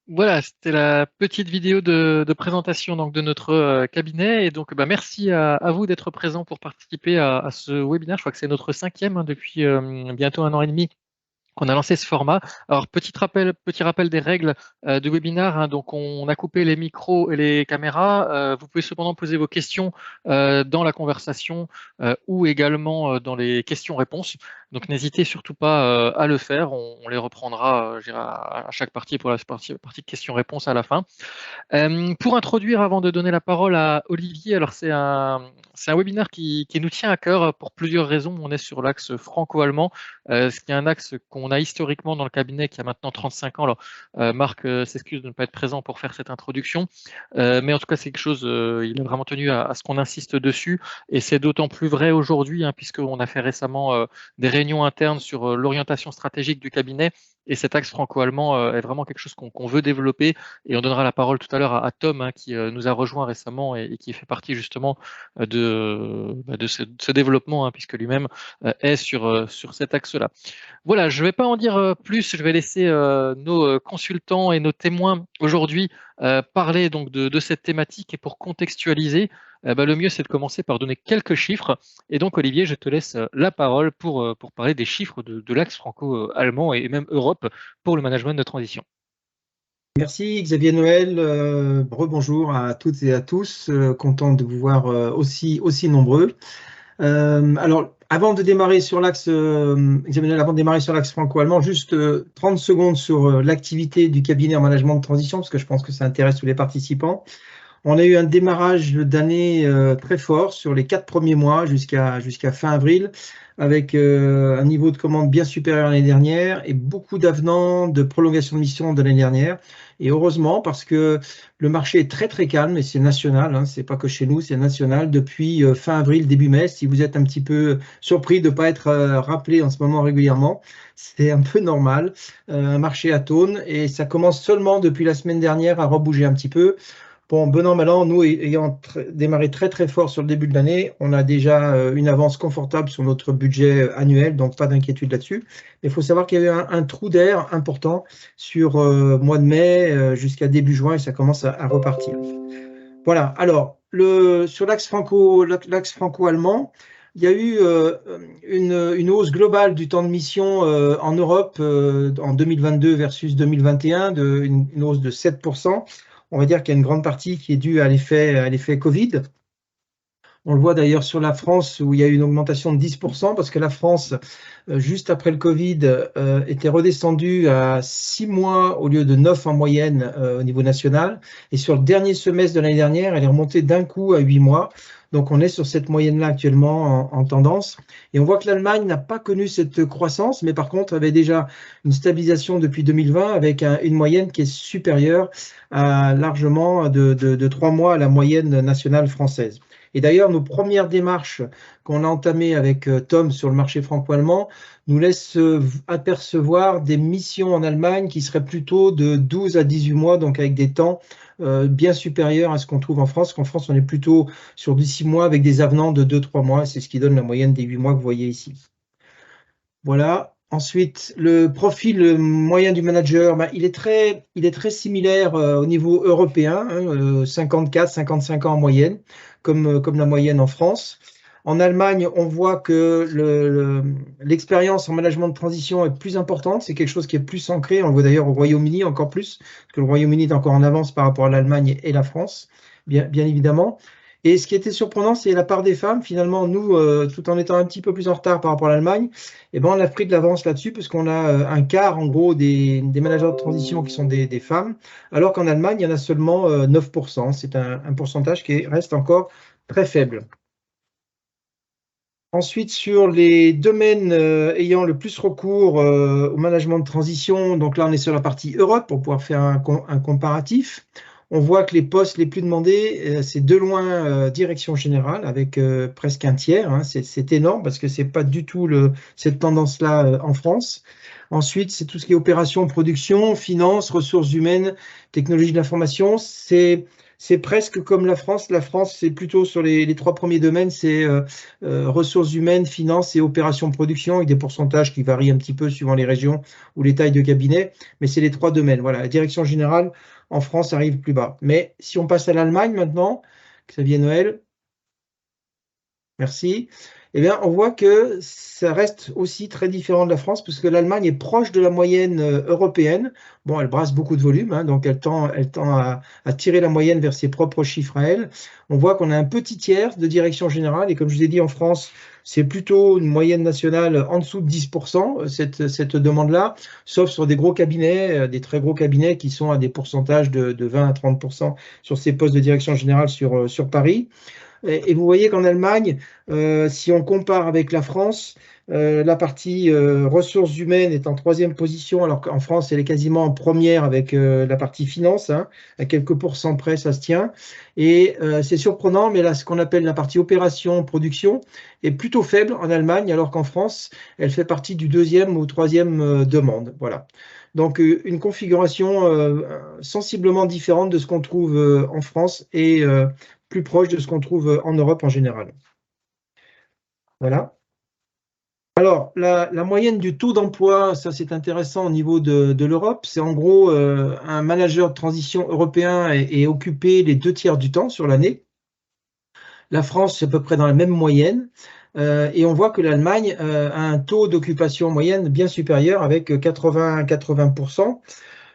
Voilà, c'était la petite vidéo de présentation donc, de notre cabinet. Et donc, merci à vous d'être présent pour participer à ce webinaire. Je crois que c'est notre cinquième depuis bientôt un an et demi qu'on a lancé ce format. Alors, petit rappel des règles du webinaire, hein. Donc, on a coupé les micros et les caméras. Vous pouvez cependant poser vos questions dans la conversation ou également dans les questions-réponses. Donc, n'hésitez surtout pas à le faire. On les reprendra je dirais, à chaque partie pour la partie de questions-réponses à la fin. Pour introduire, avant de donner la parole à Olivier, alors c'est un webinaire qui nous tient à cœur pour plusieurs raisons. On est sur l'axe franco-allemand, ce qui est un axe qu'on a historiquement dans le cabinet qui a maintenant 35 ans. Alors, Marc s'excuse de ne pas être présent pour faire cette introduction, mais en tout cas, c'est quelque chose, il a vraiment tenu à ce qu'on insiste dessus, et c'est d'autant plus vrai aujourd'hui, hein, puisqu'on a fait récemment des réunions internes sur l'orientation stratégique du cabinet, et cet axe franco-allemand est vraiment quelque chose qu'on veut développer. Et on donnera la parole tout à l'heure à Tom, hein, qui nous a rejoint récemment et qui fait partie justement de ce développement, hein, puisque lui-même est sur cet axe-là. Voilà, je ne vais pas en dire plus, je vais laisser nos consultants et nos témoins aujourd'hui parler donc de cette thématique. Et pour contextualiser, le mieux c'est de commencer par donner quelques chiffres. Et donc Olivier, je te laisse la parole pour parler des chiffres de l'axe franco-allemand et même Europe pour le management de transition. Merci Xavier Noël, rebonjour à toutes et à tous, content de vous voir aussi nombreux. Alors, avant de démarrer sur l'axe, Xavier Noël, avant de démarrer sur l'axe franco-allemand, juste 30 secondes sur l'activité du cabinet en management de transition, parce que je pense que ça intéresse tous les participants. On a eu un démarrage d'année très fort sur les 4 premiers mois jusqu'à fin avril, avec un niveau de commande bien supérieur à l'année dernière et beaucoup d'avenants de prolongation de mission de l'année dernière. Et heureusement, parce que le marché est très très calme et c'est national, hein, c'est pas que chez nous, c'est national depuis fin avril, début mai. Si vous êtes un petit peu surpris de ne pas être rappelé en ce moment régulièrement, c'est un peu normal. Un marché atone et ça commence seulement depuis la semaine dernière à rebouger un petit peu. Bon, bon an, mal an, nous ayant démarré très très fort sur le début de l'année, on a déjà une avance confortable sur notre budget annuel, donc pas d'inquiétude là-dessus. Mais il faut savoir qu'il y a eu un trou d'air important sur mois de mai jusqu'à début juin et ça commence à repartir. Voilà, alors sur l'axe franco-allemand, il y a eu une hausse globale du temps de mission en Europe en 2022 versus 2021, une hausse de 7%. On va dire qu'il y a une grande partie qui est due à l'effet Covid. On le voit d'ailleurs sur la France où il y a eu une augmentation de 10% parce que la France, juste après le Covid, était redescendue à 6 mois au lieu de 9 en moyenne au niveau national. Et sur le dernier semestre de l'année dernière, elle est remontée d'un coup à 8 mois. Donc on est sur cette moyenne-là actuellement en tendance. Et on voit que l'Allemagne n'a pas connu cette croissance, mais par contre avait déjà une stabilisation depuis 2020 avec une moyenne qui est supérieure à largement de 3 mois à la moyenne nationale française. Et d'ailleurs, nos premières démarches qu'on a entamées avec Tom sur le marché franco-allemand nous laissent apercevoir des missions en Allemagne qui seraient plutôt de 12 à 18 mois, donc avec des temps bien supérieurs à ce qu'on trouve en France. Qu'en France, on est plutôt sur du 6 mois avec des avenants de 2-3 mois. C'est ce qui donne la moyenne des 8 mois que vous voyez ici. Voilà. Ensuite, le profil moyen du manager, il est très similaire au niveau européen, hein, 54, 55 ans en moyenne, comme la moyenne en France. En Allemagne, on voit que l'expérience en management de transition est plus importante. C'est quelque chose qui est plus ancré. On le voit d'ailleurs au Royaume-Uni encore plus, parce que le Royaume-Uni est encore en avance par rapport à l'Allemagne et la France, bien évidemment. Et ce qui était surprenant, c'est la part des femmes. Finalement, nous, tout en étant un petit peu plus en retard par rapport à l'Allemagne, eh ben, on a pris de l'avance là-dessus, puisqu'on a un quart, en gros, des managers de transition qui sont des femmes, alors qu'en Allemagne, il y en a seulement 9%. C'est un pourcentage qui reste encore très faible. Ensuite, sur les domaines ayant le plus recours au management de transition, donc là, on est sur la partie Europe pour pouvoir faire un comparatif. On voit que les postes les plus demandés, c'est de loin direction générale, avec presque un tiers, hein. C'est énorme parce que c'est pas du tout cette tendance-là en France. Ensuite, c'est tout ce qui est opération, production, finance, ressources humaines, technologie de l'information. c'est presque comme la France. La France, c'est plutôt sur les trois premiers domaines, c'est ressources humaines, finances et opérations de production, avec des pourcentages qui varient un petit peu suivant les régions ou les tailles de cabinet, mais c'est les trois domaines. Voilà, la direction générale en France arrive plus bas. Mais si on passe à l'Allemagne maintenant, Xavier Noël, merci. Eh bien, on voit que ça reste aussi très différent de la France, puisque l'Allemagne est proche de la moyenne européenne. Bon, elle brasse beaucoup de volume, hein, donc elle tend à tirer la moyenne vers ses propres chiffres à elle. On voit qu'on a un petit tiers de direction générale, et comme je vous ai dit, en France, c'est plutôt une moyenne nationale en dessous de 10%, cette demande-là, sauf sur des gros cabinets, des très gros cabinets qui sont à des pourcentages de 20 à 30% sur ces postes de direction générale sur Paris. Et vous voyez qu'en Allemagne, si on compare avec la France, la partie ressources humaines est en troisième position, alors qu'en France, elle est quasiment en première avec la partie finance, hein, à quelques pourcents près, ça se tient. Et c'est surprenant, mais là, ce qu'on appelle la partie opération, production, est plutôt faible en Allemagne, alors qu'en France, elle fait partie du deuxième ou troisième demande. Voilà. Donc, une configuration sensiblement différente de ce qu'on trouve en France et plus proche de ce qu'on trouve en Europe en général. Voilà. Alors, la moyenne du taux d'emploi, ça c'est intéressant au niveau de l'Europe, c'est en gros un manager de transition européen est occupé les 2 tiers du temps sur l'année. La France, c'est à peu près dans la même moyenne. Et on voit que l'Allemagne a un taux d'occupation moyenne bien supérieur avec 80%.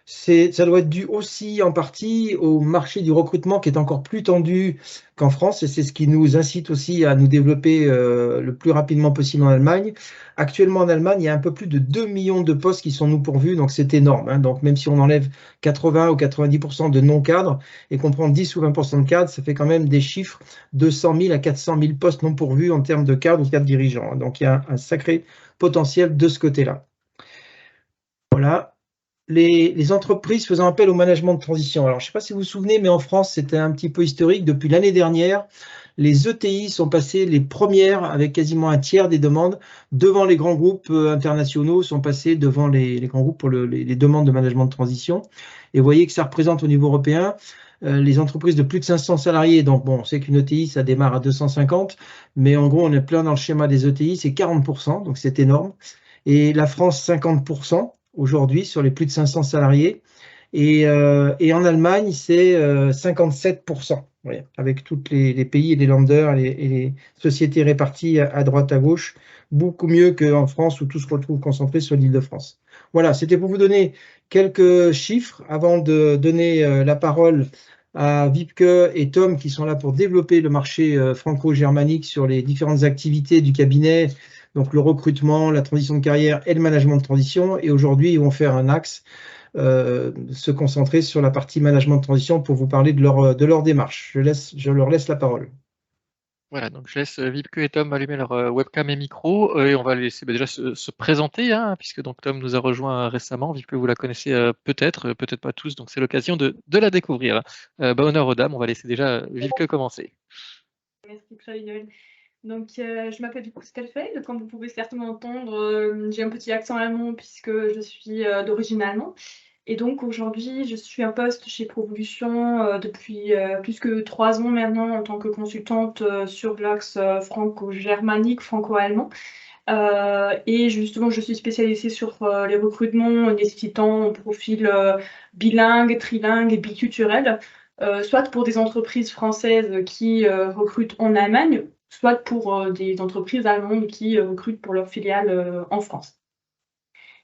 Ça doit être dû aussi en partie au marché du recrutement qui est encore plus tendu qu'en France et c'est ce qui nous incite aussi à nous développer le plus rapidement possible en Allemagne. Actuellement en Allemagne, il y a un peu plus de 2 millions de postes qui sont nous pourvus, donc c'est énorme, hein. Donc même si on enlève 80 ou 90% de non-cadres et qu'on prend 10 ou 20% de cadres, ça fait quand même des chiffres de 100 000 à 400 000 postes non pourvus en termes de cadres ou de cadres dirigeants, hein. Donc il y a un sacré potentiel de ce côté-là. Voilà. Les entreprises faisant appel au management de transition. Alors, je ne sais pas si vous vous souvenez, mais en France, c'était un petit peu historique. Depuis l'année dernière, les ETI sont passées les premières avec quasiment un tiers des demandes devant les grands groupes internationaux, sont passés devant les grands groupes pour les demandes de management de transition. Et vous voyez que ça représente au niveau européen les entreprises de plus de 500 salariés. Donc, bon, on sait qu'une ETI, ça démarre à 250, mais en gros, on est plein dans le schéma des ETI, c'est 40%, donc c'est énorme. Et la France, 50% aujourd'hui sur les plus de 500 salariés. Et en Allemagne, c'est 57%, ouais, avec tous les pays et les lenders et les sociétés réparties à droite, à gauche, beaucoup mieux qu'en France où tout se retrouve concentré sur l'Île-de-France. Voilà, c'était pour vous donner quelques chiffres avant de donner la parole à Wiebke et Tom qui sont là pour développer le marché franco-germanique sur les différentes activités du cabinet, donc le recrutement, la transition de carrière et le management de transition. Et aujourd'hui, ils vont faire un axe, se concentrer sur la partie management de transition pour vous parler de leur démarche. Je leur laisse la parole. Voilà, donc je laisse Vipke et Tom allumer leur webcam et micro et on va les laisser déjà se présenter, hein, puisque donc Tom nous a rejoint récemment. Vipke, vous la connaissez peut-être, peut-être pas tous, donc c'est l'occasion de la découvrir. Honneur aux dames, on va laisser déjà Vipke commencer. Merci, Xavier. Donc, je m'appelle du coup Stelfeld. Comme vous pouvez certainement entendre, j'ai un petit accent allemand puisque je suis d'origine allemande. Et donc, aujourd'hui, je suis en poste chez Provolution depuis plus que 3 ans maintenant en tant que consultante sur l'axe franco-germanique, franco-allemand. Et justement, je suis spécialisée sur les recrutements nécessitant un profil bilingue, trilingue et biculturel, soit pour des entreprises françaises qui recrutent en Allemagne, soit pour des entreprises allemandes qui recrutent pour leurs filiales en France.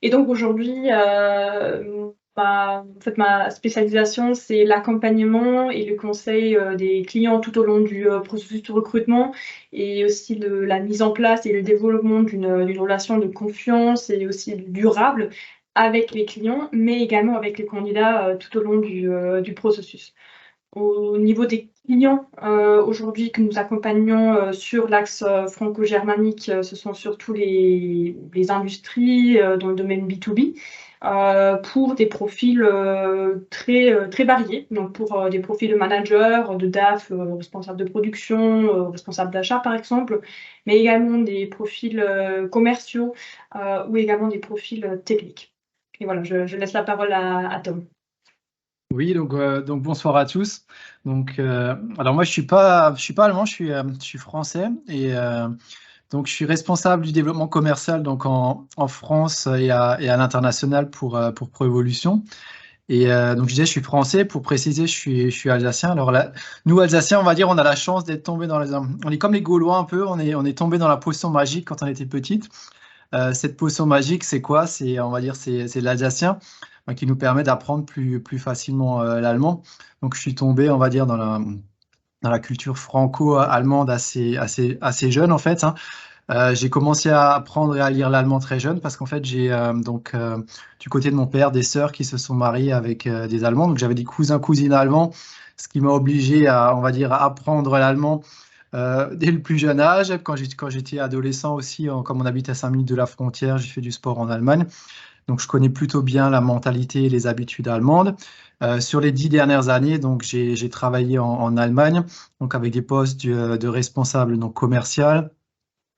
Et donc aujourd'hui, ma spécialisation, c'est l'accompagnement et le conseil des clients tout au long du processus de recrutement et aussi de la mise en place et le développement d'une relation de confiance et aussi durable avec les clients, mais également avec les candidats tout au long du processus. Au niveau des clients, aujourd'hui que nous accompagnons sur l'axe franco-germanique, ce sont surtout les industries dans le domaine B2B, pour des profils très variés. Donc pour des profils de manager, de DAF, responsable de production, responsable d'achat par exemple, mais également des profils commerciaux ou également des profils techniques. Et voilà, je laisse la parole à Tom. Oui, donc bonsoir à tous. Alors moi je suis pas allemand, je suis français et donc je suis responsable du développement commercial donc en France et à l'international pour Proevolution. Et donc je disais je suis français, pour préciser je suis alsacien. Alors là, nous Alsaciens on va dire on a la chance d'être tombé on est comme les Gaulois un peu, on est tombé dans la potion magique quand on était petite. Cette potion magique, c'est quoi? C'est, on va dire, c'est l'alsacien qui nous permet d'apprendre plus facilement l'allemand. Donc, je suis tombé, on va dire, dans la culture franco-allemande assez jeune, en fait, hein. J'ai commencé à apprendre et à lire l'allemand très jeune parce qu'en fait, j'ai du côté de mon père des sœurs qui se sont mariées avec des Allemands. Donc, j'avais des cousins, cousines allemands, ce qui m'a obligé à, on va dire, à apprendre l'allemand dès le plus jeune âge. Quand j'étais adolescent aussi, comme on habite à 5 minutes de la frontière, j'ai fait du sport en Allemagne. Donc, je connais plutôt bien la mentalité et les habitudes allemandes. Sur les 10 dernières années, donc j'ai travaillé en Allemagne, donc avec des postes de responsable donc commercial,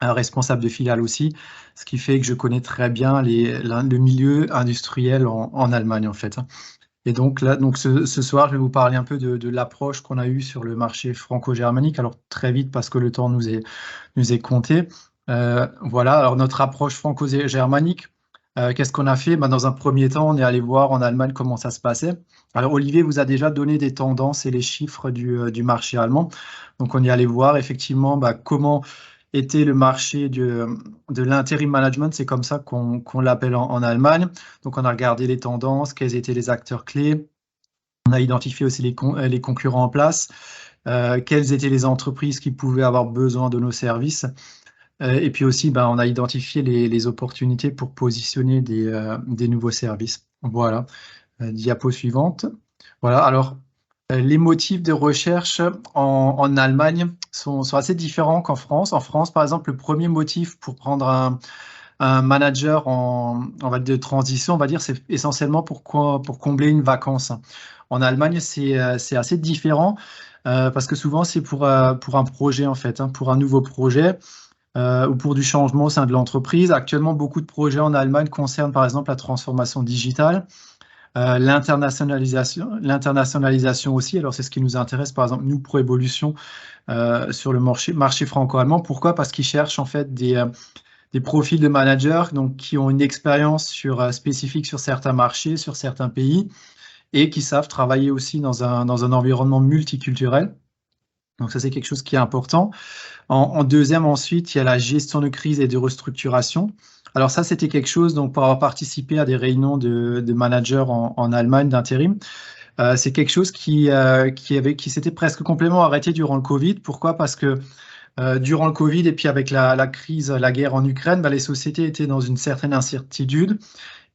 responsable de filiale aussi, ce qui fait que je connais très bien le milieu industriel en Allemagne en fait. Et donc là, donc ce soir, je vais vous parler un peu de l'approche qu'on a eue sur le marché franco-germanique. Alors très vite parce que le temps nous est compté. Voilà. Alors notre approche franco-germanique, qu'est-ce qu'on a fait? Ben, dans un premier temps, on est allé voir en Allemagne comment ça se passait. Alors Olivier vous a déjà donné des tendances et les chiffres du marché allemand. Donc on est allé voir effectivement comment était le marché de l'interim management, c'est comme ça qu'on l'appelle en Allemagne. Donc, on a regardé les tendances, quels étaient les acteurs clés. On a identifié aussi les concurrents en place, quelles étaient les entreprises qui pouvaient avoir besoin de nos services. Et puis aussi, on a identifié les opportunités pour positionner des nouveaux services. Voilà. Diapo suivante. Voilà. Alors, les motifs de recherche en Allemagne sont assez différents qu'en France. En France, par exemple, le premier motif pour prendre un manager de transition, on va dire, c'est essentiellement pour combler une vacance. En Allemagne, c'est assez différent parce que souvent, c'est pour un projet, en fait, hein, pour un nouveau projet ou pour du changement au sein de l'entreprise. Actuellement, beaucoup de projets en Allemagne concernent, par exemple, la transformation digitale. L'internationalisation aussi, alors c'est ce qui nous intéresse, par exemple, nous, Proevolution, sur le marché franco-allemand. Pourquoi? Parce qu'ils cherchent en fait des profils de managers donc, qui ont une expérience spécifique sur certains marchés, sur certains pays, et qui savent travailler aussi dans un environnement multiculturel. Donc ça, c'est quelque chose qui est important. En deuxième, ensuite, il y a la gestion de crise et de restructuration. Alors ça, c'était quelque chose, donc pour avoir participé à des réunions de managers en Allemagne d'intérim, c'est quelque chose qui s'était presque complètement arrêté durant le Covid. Pourquoi? Parce que durant le Covid et puis avec la crise, la guerre en Ukraine, les sociétés étaient dans une certaine incertitude.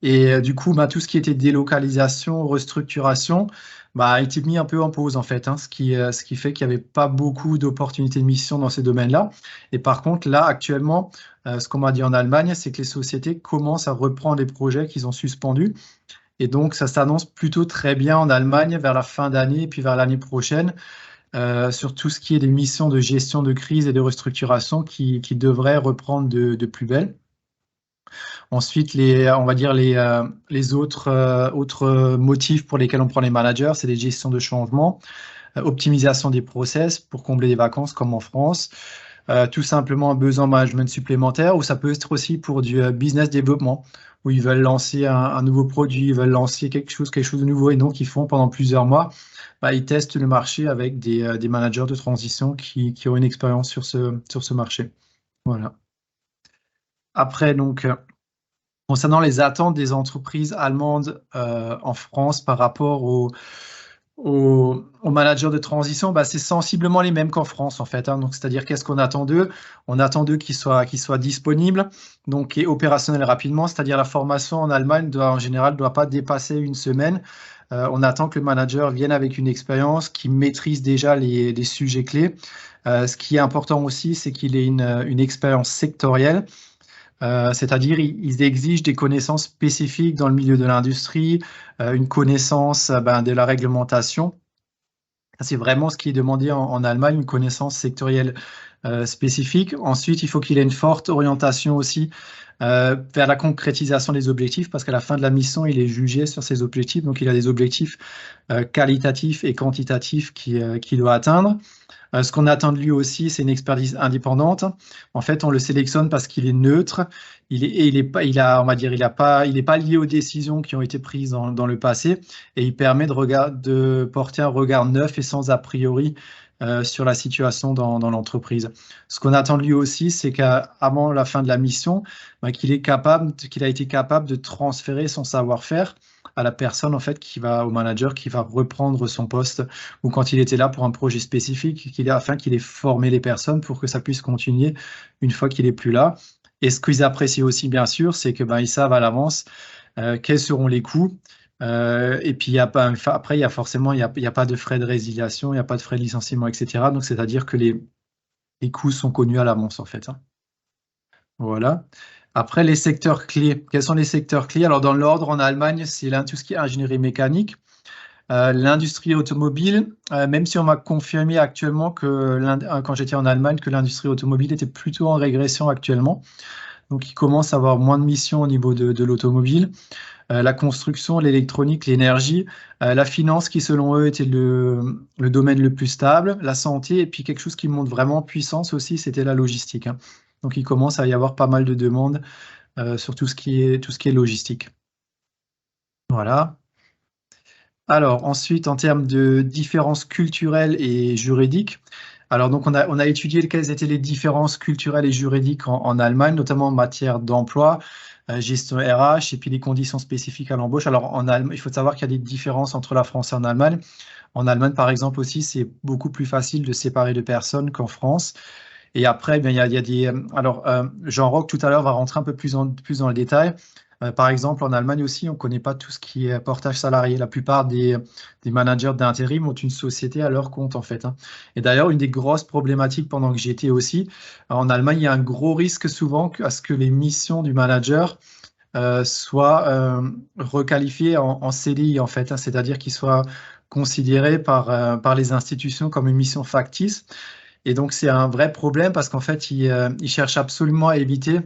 Et du coup, tout ce qui était délocalisation, restructuration, a été mis un peu en pause en fait, hein, ce qui fait qu'il n'y avait pas beaucoup d'opportunités de mission dans ces domaines-là. Et par contre, là, actuellement, ce qu'on m'a dit en Allemagne, c'est que les sociétés commencent à reprendre les projets qu'ils ont suspendus. Et donc, ça s'annonce plutôt très bien en Allemagne vers la fin d'année et puis vers l'année prochaine, sur tout ce qui est des missions de gestion de crise et de restructuration qui devraient reprendre de plus belle. Ensuite, on va dire les autres motifs pour lesquels on prend les managers, c'est des gestions de changement, optimisation des process pour combler les vacances comme en France, tout simplement un besoin de management supplémentaire, ou ça peut être aussi pour du business développement, où ils veulent lancer un nouveau produit, ils veulent lancer quelque chose de nouveau, et donc ils font pendant plusieurs mois, ils testent le marché avec des managers de transition qui ont une expérience sur ce marché. Voilà. Après, donc, concernant les attentes des entreprises allemandes en France par rapport aux managers de transition, c'est sensiblement les mêmes qu'en France en fait, hein. Donc, c'est-à-dire qu'est-ce qu'on attend d'eux? On attend d'eux qu'ils soient disponibles, donc et opérationnels rapidement, c'est-à-dire la formation en Allemagne en général ne doit pas dépasser une semaine. On attend que le manager vienne avec une expérience, qui maîtrise déjà les sujets clés. Ce qui est important aussi, c'est qu'il ait une expérience sectorielle. C'est-à-dire ils exigent des connaissances spécifiques dans le milieu de l'industrie, une connaissance de la réglementation. C'est vraiment ce qui est demandé en Allemagne, une connaissance sectorielle spécifiques. Ensuite, il faut qu'il ait une forte orientation aussi vers la concrétisation des objectifs, parce qu'à la fin de la mission, il est jugé sur ses objectifs. Donc, il a des objectifs qualitatifs et quantitatifs qu'il doit atteindre. Ce qu'on attend de lui aussi, c'est une expertise indépendante. En fait, on le sélectionne parce qu'il est neutre. Il n'est pas lié aux décisions qui ont été prises dans le passé, et il permet de porter un regard neuf et sans a priori sur la situation dans l'entreprise. Ce qu'on attend de lui aussi, c'est qu'avant la fin de la mission, qu'il a été capable de transférer son savoir-faire à la personne, en fait, au manager qui va reprendre son poste, ou quand il était là pour un projet spécifique, afin qu'il ait formé les personnes pour que ça puisse continuer une fois qu'il n'est plus là. Et ce qu'ils apprécient aussi, bien sûr, c'est que ils savent à l'avance quels seront les coûts. Et puis après, il n'y a pas de frais de résiliation, il n'y a pas de frais de licenciement, etc. Donc, c'est-à-dire que les coûts sont connus à l'avance, en fait. Voilà. Après, les secteurs clés. Quels sont les secteurs clés? Alors, dans l'ordre, en Allemagne, c'est tout ce qui est ingénierie mécanique. L'industrie automobile, même si on m'a confirmé actuellement quand j'étais en Allemagne, que l'industrie automobile était plutôt en régression actuellement. Donc, il commence à avoir moins de missions au niveau de l'automobile. La construction, l'électronique, l'énergie, la finance qui, selon eux, était le domaine le plus stable, la santé, et puis quelque chose qui monte vraiment en puissance aussi, c'était la logistique. Donc, il commence à y avoir pas mal de demandes sur tout ce qui est logistique. Voilà. Alors, ensuite, en termes de différences culturelles et juridiques, alors donc on a étudié quelles étaient les différences culturelles et juridiques en Allemagne, notamment en matière d'emploi, gestion RH, et puis les conditions spécifiques à l'embauche. Alors, en Allemagne, il faut savoir qu'il y a des différences entre la France et en Allemagne. En Allemagne, par exemple, aussi, c'est beaucoup plus facile de séparer de personnes qu'en France. Et après, il y a des... Alors, Jean-Roch, tout à l'heure, va rentrer un peu plus dans le détail. Par exemple, en Allemagne aussi, on ne connaît pas tout ce qui est portage salarié. La plupart des managers d'intérim ont une société à leur compte, en fait. Et d'ailleurs, une des grosses problématiques pendant que j'étais aussi, en Allemagne, il y a un gros risque souvent à ce que les missions du manager soient requalifiées en CDI, en fait. C'est-à-dire qu'ils soient considérés par les institutions comme une mission factice. Et donc, c'est un vrai problème parce qu'en fait, ils cherchent absolument à éviter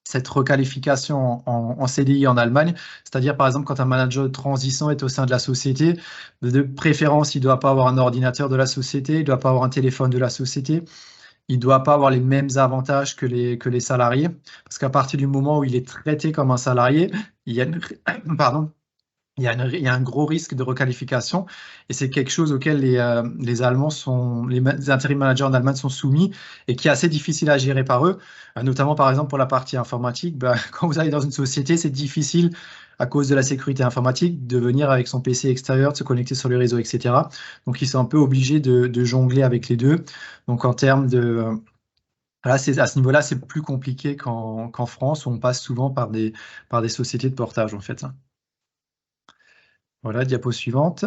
cette requalification en CDI en Allemagne. C'est-à-dire, par exemple, quand un manager de transition est au sein de la société, de préférence, il ne doit pas avoir un ordinateur de la société, il ne doit pas avoir un téléphone de la société, il ne doit pas avoir les mêmes avantages que les salariés. Parce qu'à partir du moment où il est traité comme un salarié, il y a pardon, il y a un gros risque de requalification, et c'est quelque chose auquel les intérim managers en Allemagne sont soumis et qui est assez difficile à gérer par eux, notamment par exemple pour la partie informatique. Quand vous allez dans une société, c'est difficile à cause de la sécurité informatique de venir avec son PC extérieur, de se connecter sur les réseaux, etc. Donc ils sont un peu obligés de jongler avec les deux. Donc en termes de... Là, à ce niveau-là, c'est plus compliqué qu'en France, où on passe souvent par des sociétés de portage, en fait. Voilà, diapo suivante.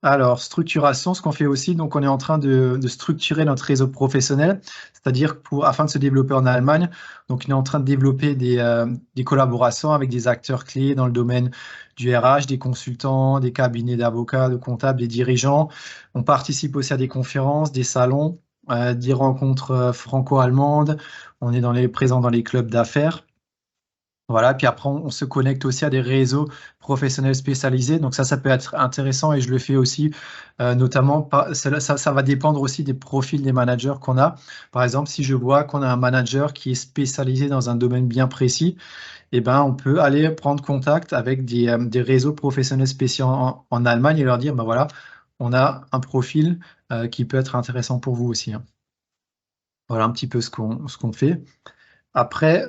Alors, structuration, ce qu'on fait aussi, donc on est en train de structurer notre réseau professionnel, c'est-à-dire afin de se développer en Allemagne. Donc, on est en train de développer des collaborations avec des acteurs clés dans le domaine du RH, des consultants, des cabinets d'avocats, de comptables, des dirigeants. On participe aussi à des conférences, des salons, des rencontres franco-allemandes. On est présent dans les clubs d'affaires. Voilà, puis après, on se connecte aussi à des réseaux professionnels spécialisés. Donc ça peut être intéressant, et je le fais aussi, notamment, ça va dépendre aussi des profils des managers qu'on a. Par exemple, si je vois qu'on a un manager qui est spécialisé dans un domaine bien précis, on peut aller prendre contact avec des réseaux professionnels spéciaux en Allemagne et leur dire, voilà, on a un profil qui peut être intéressant pour vous aussi. Voilà un petit peu ce qu'on fait. Après,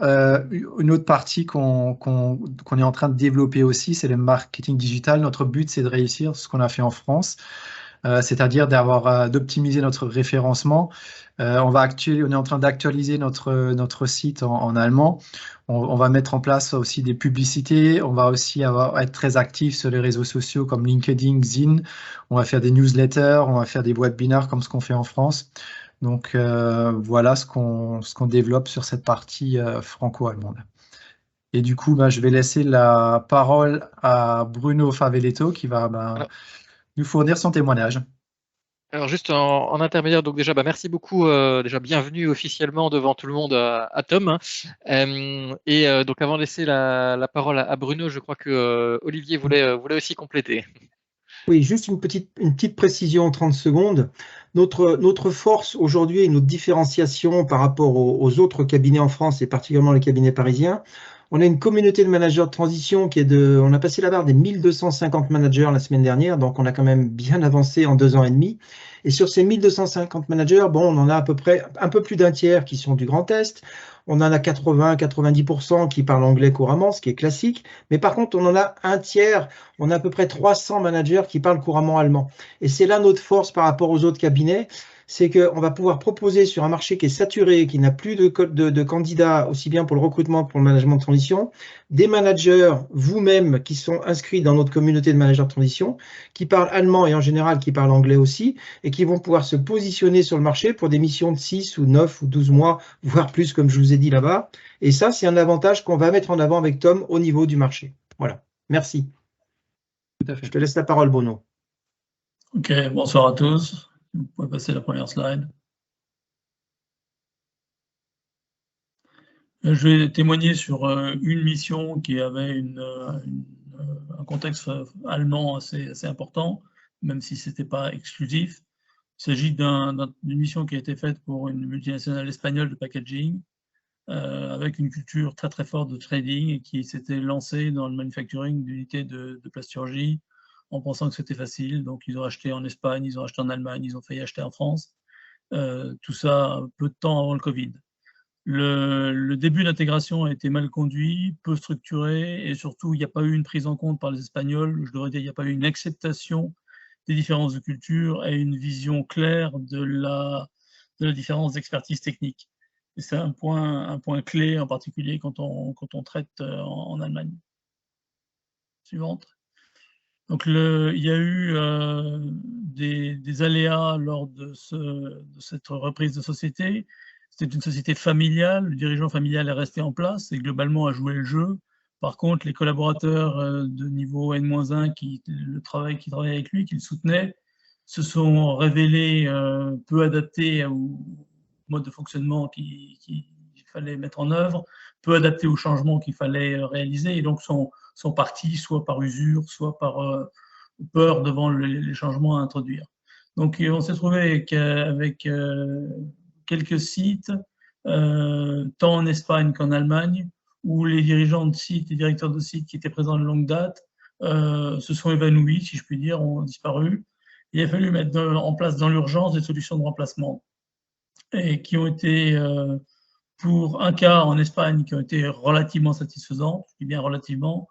une autre partie qu'on est en train de développer aussi, c'est le marketing digital. Notre but, c'est de réussir ce qu'on a fait en France, c'est-à-dire d'optimiser notre référencement. On est en train d'actualiser notre site en allemand. On va mettre en place aussi des publicités. On va aussi être très actif sur les réseaux sociaux comme LinkedIn, Xing. On va faire des newsletters, on va faire des webinars comme ce qu'on fait en France. Donc, voilà ce qu'on développe sur cette partie franco-allemande. Et du coup, je vais laisser la parole à Bruno Faveletto qui va nous fournir son témoignage. Alors juste en intermédiaire, donc déjà, merci beaucoup, déjà bienvenue officiellement devant tout le monde à Tom, hein. Donc avant de laisser la parole à Bruno, je crois que Olivier voulait aussi compléter. Oui, juste une petite précision en 30 secondes. Notre force aujourd'hui et notre différenciation par rapport aux autres cabinets en France et particulièrement les cabinets parisiens, on a une communauté de managers de transition on a passé la barre des 1250 managers la semaine dernière, donc on a quand même bien avancé en 2 ans et demi. Et sur ces 1250 managers, bon, on en a à peu près un peu plus d'un tiers qui sont du Grand Est. On en a 80-90% qui parlent anglais couramment, ce qui est classique. Mais par contre, on en a un tiers, on a à peu près 300 managers qui parlent couramment allemand. Et c'est là notre force par rapport aux autres cabinets, c'est qu'on va pouvoir proposer sur un marché qui est saturé, qui n'a plus de candidats, aussi bien pour le recrutement que pour le management de transition, des managers, vous-même, qui sont inscrits dans notre communauté de managers de transition, qui parlent allemand et en général qui parlent anglais aussi, et qui vont pouvoir se positionner sur le marché pour des missions de 6 ou 9 ou 12 mois, voire plus, comme je vous ai dit là-bas. Et ça, c'est un avantage qu'on va mettre en avant avec Tom au niveau du marché. Voilà. Merci. Tout à fait. Je te laisse la parole, Bruno. Ok, bonsoir à tous. Vous pouvez passer la première slide. Je vais témoigner sur une mission qui avait un contexte allemand assez important, même si ce n'était pas exclusif. Il s'agit d'une mission qui a été faite pour une multinationale espagnole de packaging, avec une culture très très forte de trading et qui s'était lancée dans le manufacturing d'unités de plasturgie en pensant que c'était facile. Donc ils ont acheté en Espagne, ils ont acheté en Allemagne, ils ont failli acheter en France. Tout ça peu de temps avant le Covid. Le début d'intégration a été mal conduit, peu structuré, et surtout, il n'y a pas eu une prise en compte par les Espagnols, je devrais dire, il n'y a pas eu une acceptation des différences de culture et une vision claire de la différence d'expertise technique. Et c'est un point clé, en particulier quand on traite en Allemagne. Suivante. Donc, il y a eu des aléas lors de cette reprise de société. C'était une société familiale, le dirigeant familial est resté en place et globalement a joué le jeu. Par contre, les collaborateurs de niveau N-1 qui travaillaient avec lui, qui le soutenaient, se sont révélés peu adaptés au mode de fonctionnement qu'il fallait mettre en œuvre, peu adaptés aux changements qu'il fallait réaliser, et donc sont partis soit par usure, soit par peur devant les changements à introduire. Donc on s'est trouvé avec quelques sites, tant en Espagne qu'en Allemagne, où les dirigeants de sites et directeurs de sites qui étaient présents de longue date se sont évanouis, si je puis dire, ont disparu. Il a fallu mettre en place dans l'urgence des solutions de remplacement, et qui ont été, pour un cas en Espagne, qui ont été relativement satisfaisantes, je dis bien relativement,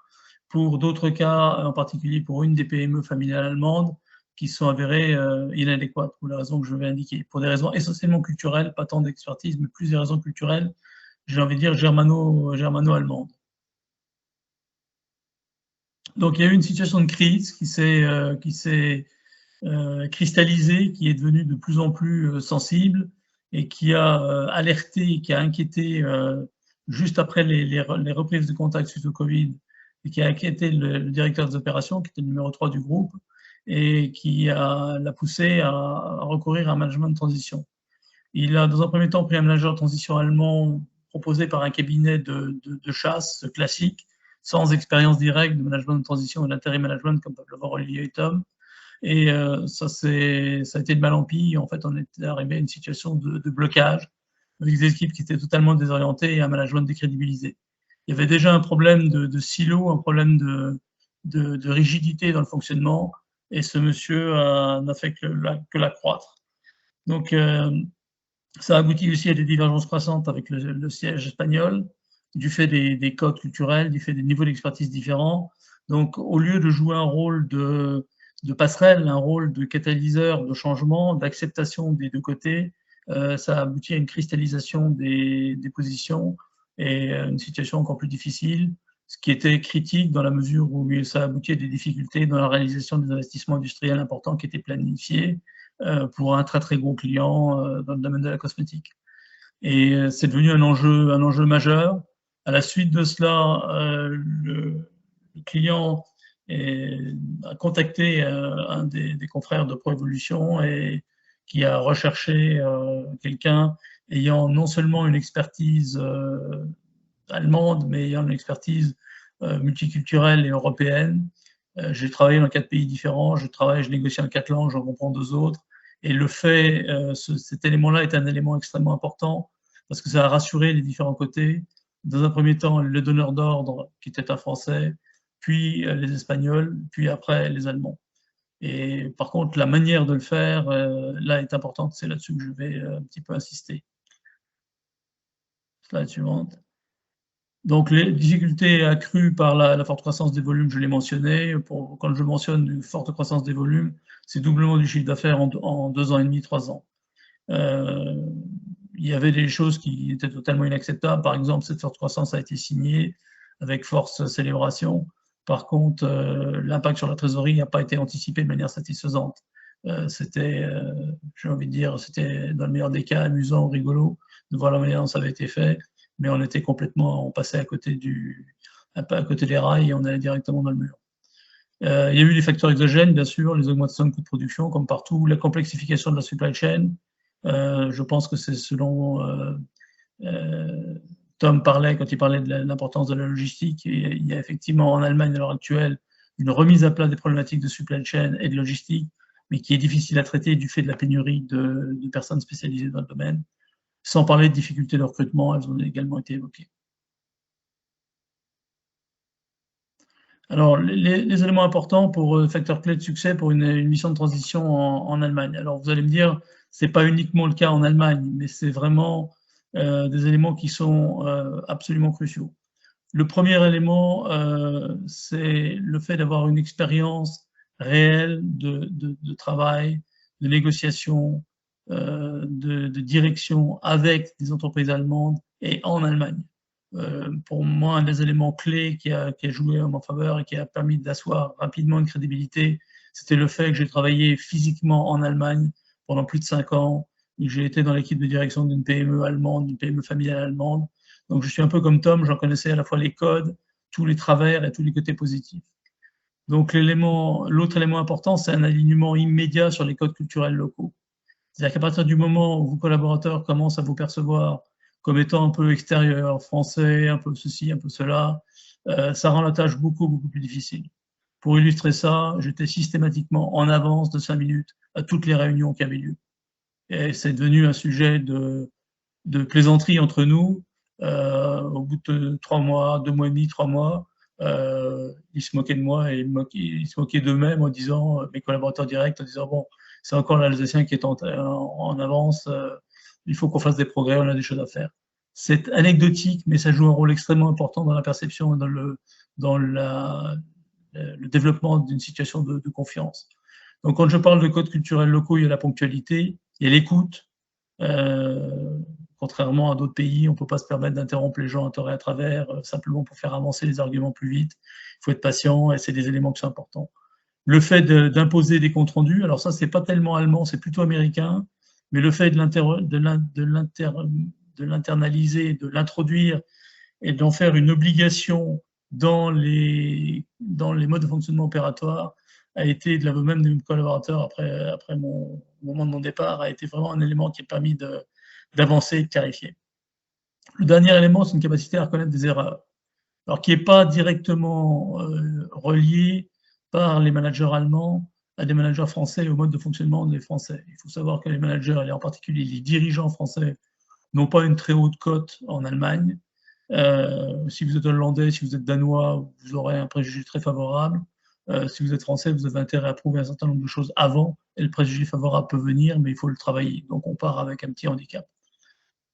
pour d'autres cas, en particulier pour une des PME familiales allemandes, qui sont avérées inadéquates, pour les raisons que je vais indiquer, pour des raisons essentiellement culturelles, pas tant d'expertise, mais plus des raisons culturelles, j'ai envie de dire germano-allemandes. Donc il y a eu une situation de crise qui s'est cristallisée, qui est devenue de plus en plus sensible et qui a alerté, qui a inquiété juste après les reprises de contact suite au Covid, et qui a inquiété le directeur des opérations, qui était le numéro 3 du groupe, et qui l'a poussé à recourir à un management de transition. Il a, dans un premier temps, pris un manager de transition allemand proposé par un cabinet de chasse classique, sans expérience directe de management de transition ou d'intérim management, comme peuvent l'avoir Olivier et Tom. Et ça a été de mal en pis. En fait, on est arrivé à une situation de blocage, avec des équipes qui étaient totalement désorientées et un management décrédibilisé. Il y avait déjà un problème de silo, un problème de rigidité dans le fonctionnement, et ce monsieur n'a fait que l'accroître. Donc, ça aboutit aussi à des divergences croissantes avec le siège espagnol, du fait des codes culturels, du fait des niveaux d'expertise différents. Donc, au lieu de jouer un rôle de passerelle, un rôle de catalyseur de changement, d'acceptation des deux côtés, ça aboutit à une cristallisation des positions et une situation encore plus difficile, ce qui était critique dans la mesure où ça aboutit à des difficultés dans la réalisation des investissements industriels importants qui étaient planifiés pour un très très gros client dans le domaine de la cosmétique. Et c'est devenu un enjeu majeur. À la suite de cela, le client a contacté un des confrères de Proevolution et qui a recherché quelqu'un ayant non seulement une expertise allemande, mais ayant une expertise multiculturelle et européenne. J'ai travaillé dans 4 pays différents, je négocie en 4 langues, j'en comprends 2 autres. Et le fait, cet élément-là est un élément extrêmement important parce que ça a rassuré les différents côtés. Dans un premier temps, le donneur d'ordre, qui était un Français, puis les Espagnols, puis après les Allemands. Et par contre, la manière de le faire, là, est importante. C'est là-dessus que je vais un petit peu insister. Slide suivante. Donc, les difficultés accrues par la forte croissance des volumes, je l'ai mentionné. Quand je mentionne une forte croissance des volumes, c'est doublement du chiffre d'affaires en 2 ans et demi, 3 ans. Il y avait des choses qui étaient totalement inacceptables. Par exemple, cette forte croissance a été signée avec force célébration. Par contre, l'impact sur la trésorerie n'a pas été anticipé de manière satisfaisante. C'était, j'ai envie de dire, c'était dans le meilleur des cas amusant, rigolo, de voir la manière dont ça avait été fait, mais on passait à côté des rails et on allait directement dans le mur. Il y a eu des facteurs exogènes, bien sûr, les augmentations de coûts de production, comme partout, la complexification de la supply chain. Je pense que c'est ce dont Tom parlait quand il parlait de l'importance de la logistique. Et il y a effectivement en Allemagne à l'heure actuelle une remise à plat des problématiques de supply chain et de logistique, mais qui est difficile à traiter du fait de la pénurie de personnes spécialisées dans le domaine. Sans parler de difficultés de recrutement, elles ont également été évoquées. Alors, les éléments importants pour facteur clé de succès pour une mission de transition en Allemagne. Alors, vous allez me dire, ce n'est pas uniquement le cas en Allemagne, mais c'est vraiment des éléments qui sont absolument cruciaux. Le premier élément, c'est le fait d'avoir une expérience réelle de travail, de négociation, de direction avec des entreprises allemandes et en Allemagne. Pour moi, un des éléments clés qui a joué en ma faveur et qui a permis d'asseoir rapidement une crédibilité, c'était le fait que j'ai travaillé physiquement en Allemagne pendant plus de 5 ans, et j'ai été dans l'équipe de direction d'une PME allemande, d'une PME familiale allemande. Donc, je suis un peu comme Tom, j'en connaissais à la fois les codes, tous les travers et tous les côtés positifs. Donc, l'autre élément important, c'est un alignement immédiat sur les codes culturels locaux. C'est-à-dire qu'à partir du moment où vos collaborateurs commencent à vous percevoir comme étant un peu extérieur, français, un peu ceci, un peu cela, ça rend la tâche beaucoup, beaucoup plus difficile. Pour illustrer ça, j'étais systématiquement en avance de 5 minutes à toutes les réunions qui avaient lieu. Et c'est devenu un sujet de plaisanterie entre nous. Au bout de 3 mois, 2 mois et demi, 3 mois, ils se moquaient de moi et ils se moquaient d'eux-mêmes en disant, mes collaborateurs directs, en disant, bon, c'est encore l'Alsacien qui est en avance, il faut qu'on fasse des progrès, on a des choses à faire. C'est anecdotique, mais ça joue un rôle extrêmement important dans la perception et dans le développement d'une situation de confiance. Donc, quand je parle de codes culturels locaux, il y a la ponctualité, il y a l'écoute. Contrairement à d'autres pays, on ne peut pas se permettre d'interrompre les gens à tort et à travers, simplement pour faire avancer les arguments plus vite. Il faut être patient et c'est des éléments qui sont importants. Le fait d'imposer des comptes rendus, alors ça, c'est pas tellement allemand, c'est plutôt américain, mais le fait de l'internaliser, de l'introduire et d'en faire une obligation dans les modes de fonctionnement opératoire a été, de l'aveu même de mes collaborateurs après mon moment de mon départ, a été vraiment un élément qui a permis d'avancer et de clarifier. Le dernier élément, c'est une capacité à reconnaître des erreurs, alors qui n'est pas directement relié par les managers allemands à des managers français et au mode de fonctionnement des Français. Il faut savoir que les managers, et en particulier les dirigeants français, n'ont pas une très haute cote en Allemagne. Si vous êtes hollandais, si vous êtes danois, vous aurez un préjugé très favorable. Si vous êtes français, vous avez intérêt à prouver un certain nombre de choses avant, et le préjugé favorable peut venir, mais il faut le travailler. Donc on part avec un petit handicap.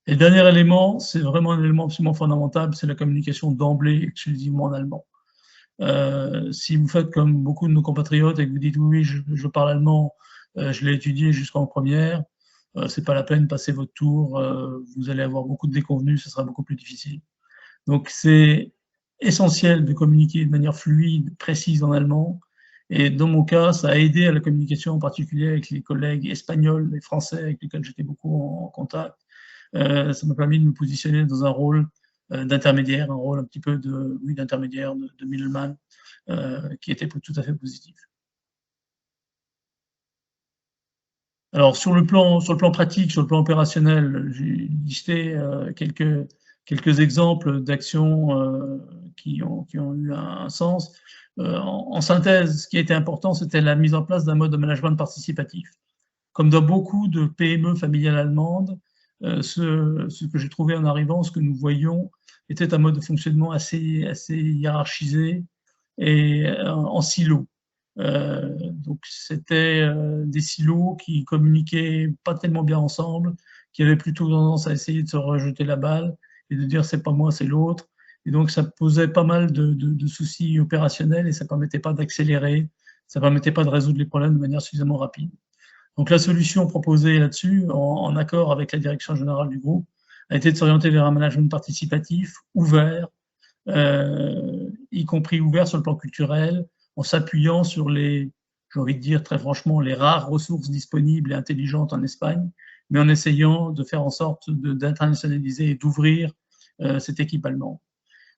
Et le dernier élément, c'est vraiment un élément absolument fondamental, c'est la communication d'emblée exclusivement en allemand. Si vous faites comme beaucoup de nos compatriotes et que vous dites oui, je parle allemand, je l'ai étudié jusqu'en première, c'est pas la peine, passez votre tour, vous allez avoir beaucoup de déconvenus, ce sera beaucoup plus difficile. Donc c'est essentiel de communiquer de manière fluide, précise en allemand, et dans mon cas, ça a aidé à la communication, en particulier avec les collègues espagnols et français avec lesquels j'étais beaucoup en contact. Ça m'a permis de me positionner dans un rôle d'intermédiaire, un rôle un petit peu d'intermédiaire, de middleman, qui était tout à fait positif. Alors, sur le plan pratique, sur le plan opérationnel, j'ai listé quelques exemples d'actions qui ont eu un sens. En synthèse, ce qui était important, c'était la mise en place d'un mode de management participatif. Comme dans beaucoup de PME familiales allemandes, ce que j'ai trouvé en arrivant, ce que nous voyions, était un mode de fonctionnement assez hiérarchisé et en silo. Donc c'était des silos qui communiquaient pas tellement bien ensemble, qui avaient plutôt tendance à essayer de se rejeter la balle et de dire c'est pas moi, c'est l'autre. Et donc ça posait pas mal de soucis opérationnels et ça permettait pas d'accélérer, ça permettait pas de résoudre les problèmes de manière suffisamment rapide. Donc la solution proposée là-dessus, en accord avec la direction générale du groupe, a été de s'orienter vers un management participatif, ouvert, y compris ouvert sur le plan culturel, en s'appuyant sur les, j'ai envie de dire très franchement, les rares ressources disponibles et intelligentes en Espagne, mais en essayant de faire en sorte d'internationaliser et d'ouvrir cette équipe allemande.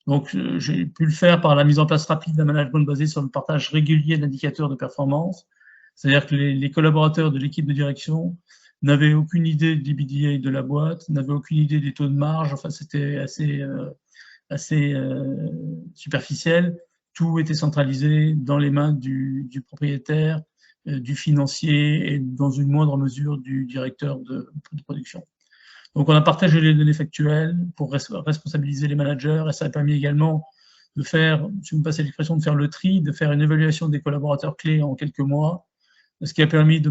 Donc, j'ai pu le faire par la mise en place rapide d'un management basé sur le partage régulier d'indicateurs de performance. C'est-à-dire que les collaborateurs de l'équipe de direction n'avaient aucune idée de l'EBITDA de la boîte, n'avaient aucune idée des taux de marge. Enfin, c'était assez superficiel. Tout était centralisé dans les mains du propriétaire, du financier et dans une moindre mesure du directeur de production. Donc, on a partagé les données factuelles pour responsabiliser les managers et ça a permis également de faire, si vous me passez l'expression, de faire le tri, de faire une évaluation des collaborateurs clés en quelques mois, ce qui a permis de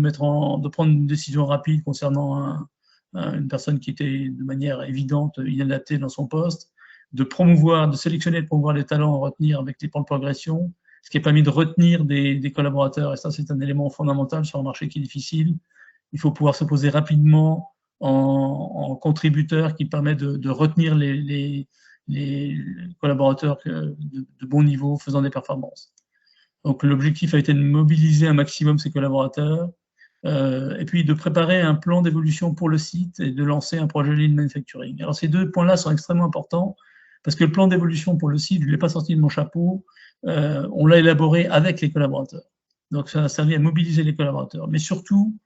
prendre une décision rapide concernant une personne qui était de manière évidente inadaptée dans son poste, de sélectionner et de promouvoir les talents à retenir avec les plans de progression, ce qui a permis de retenir des collaborateurs, et ça c'est un élément fondamental sur un marché qui est difficile. Il faut pouvoir se poser rapidement en contributeur qui permet de retenir les collaborateurs de bon niveau faisant des performances. Donc l'objectif a été de mobiliser un maximum ces collaborateurs et puis de préparer un plan d'évolution pour le site et de lancer un projet Lean Manufacturing. Alors ces deux points-là sont extrêmement importants parce que le plan d'évolution pour le site, je ne l'ai pas sorti de mon chapeau, on l'a élaboré avec les collaborateurs. Donc ça a servi à mobiliser les collaborateurs. Mais surtout,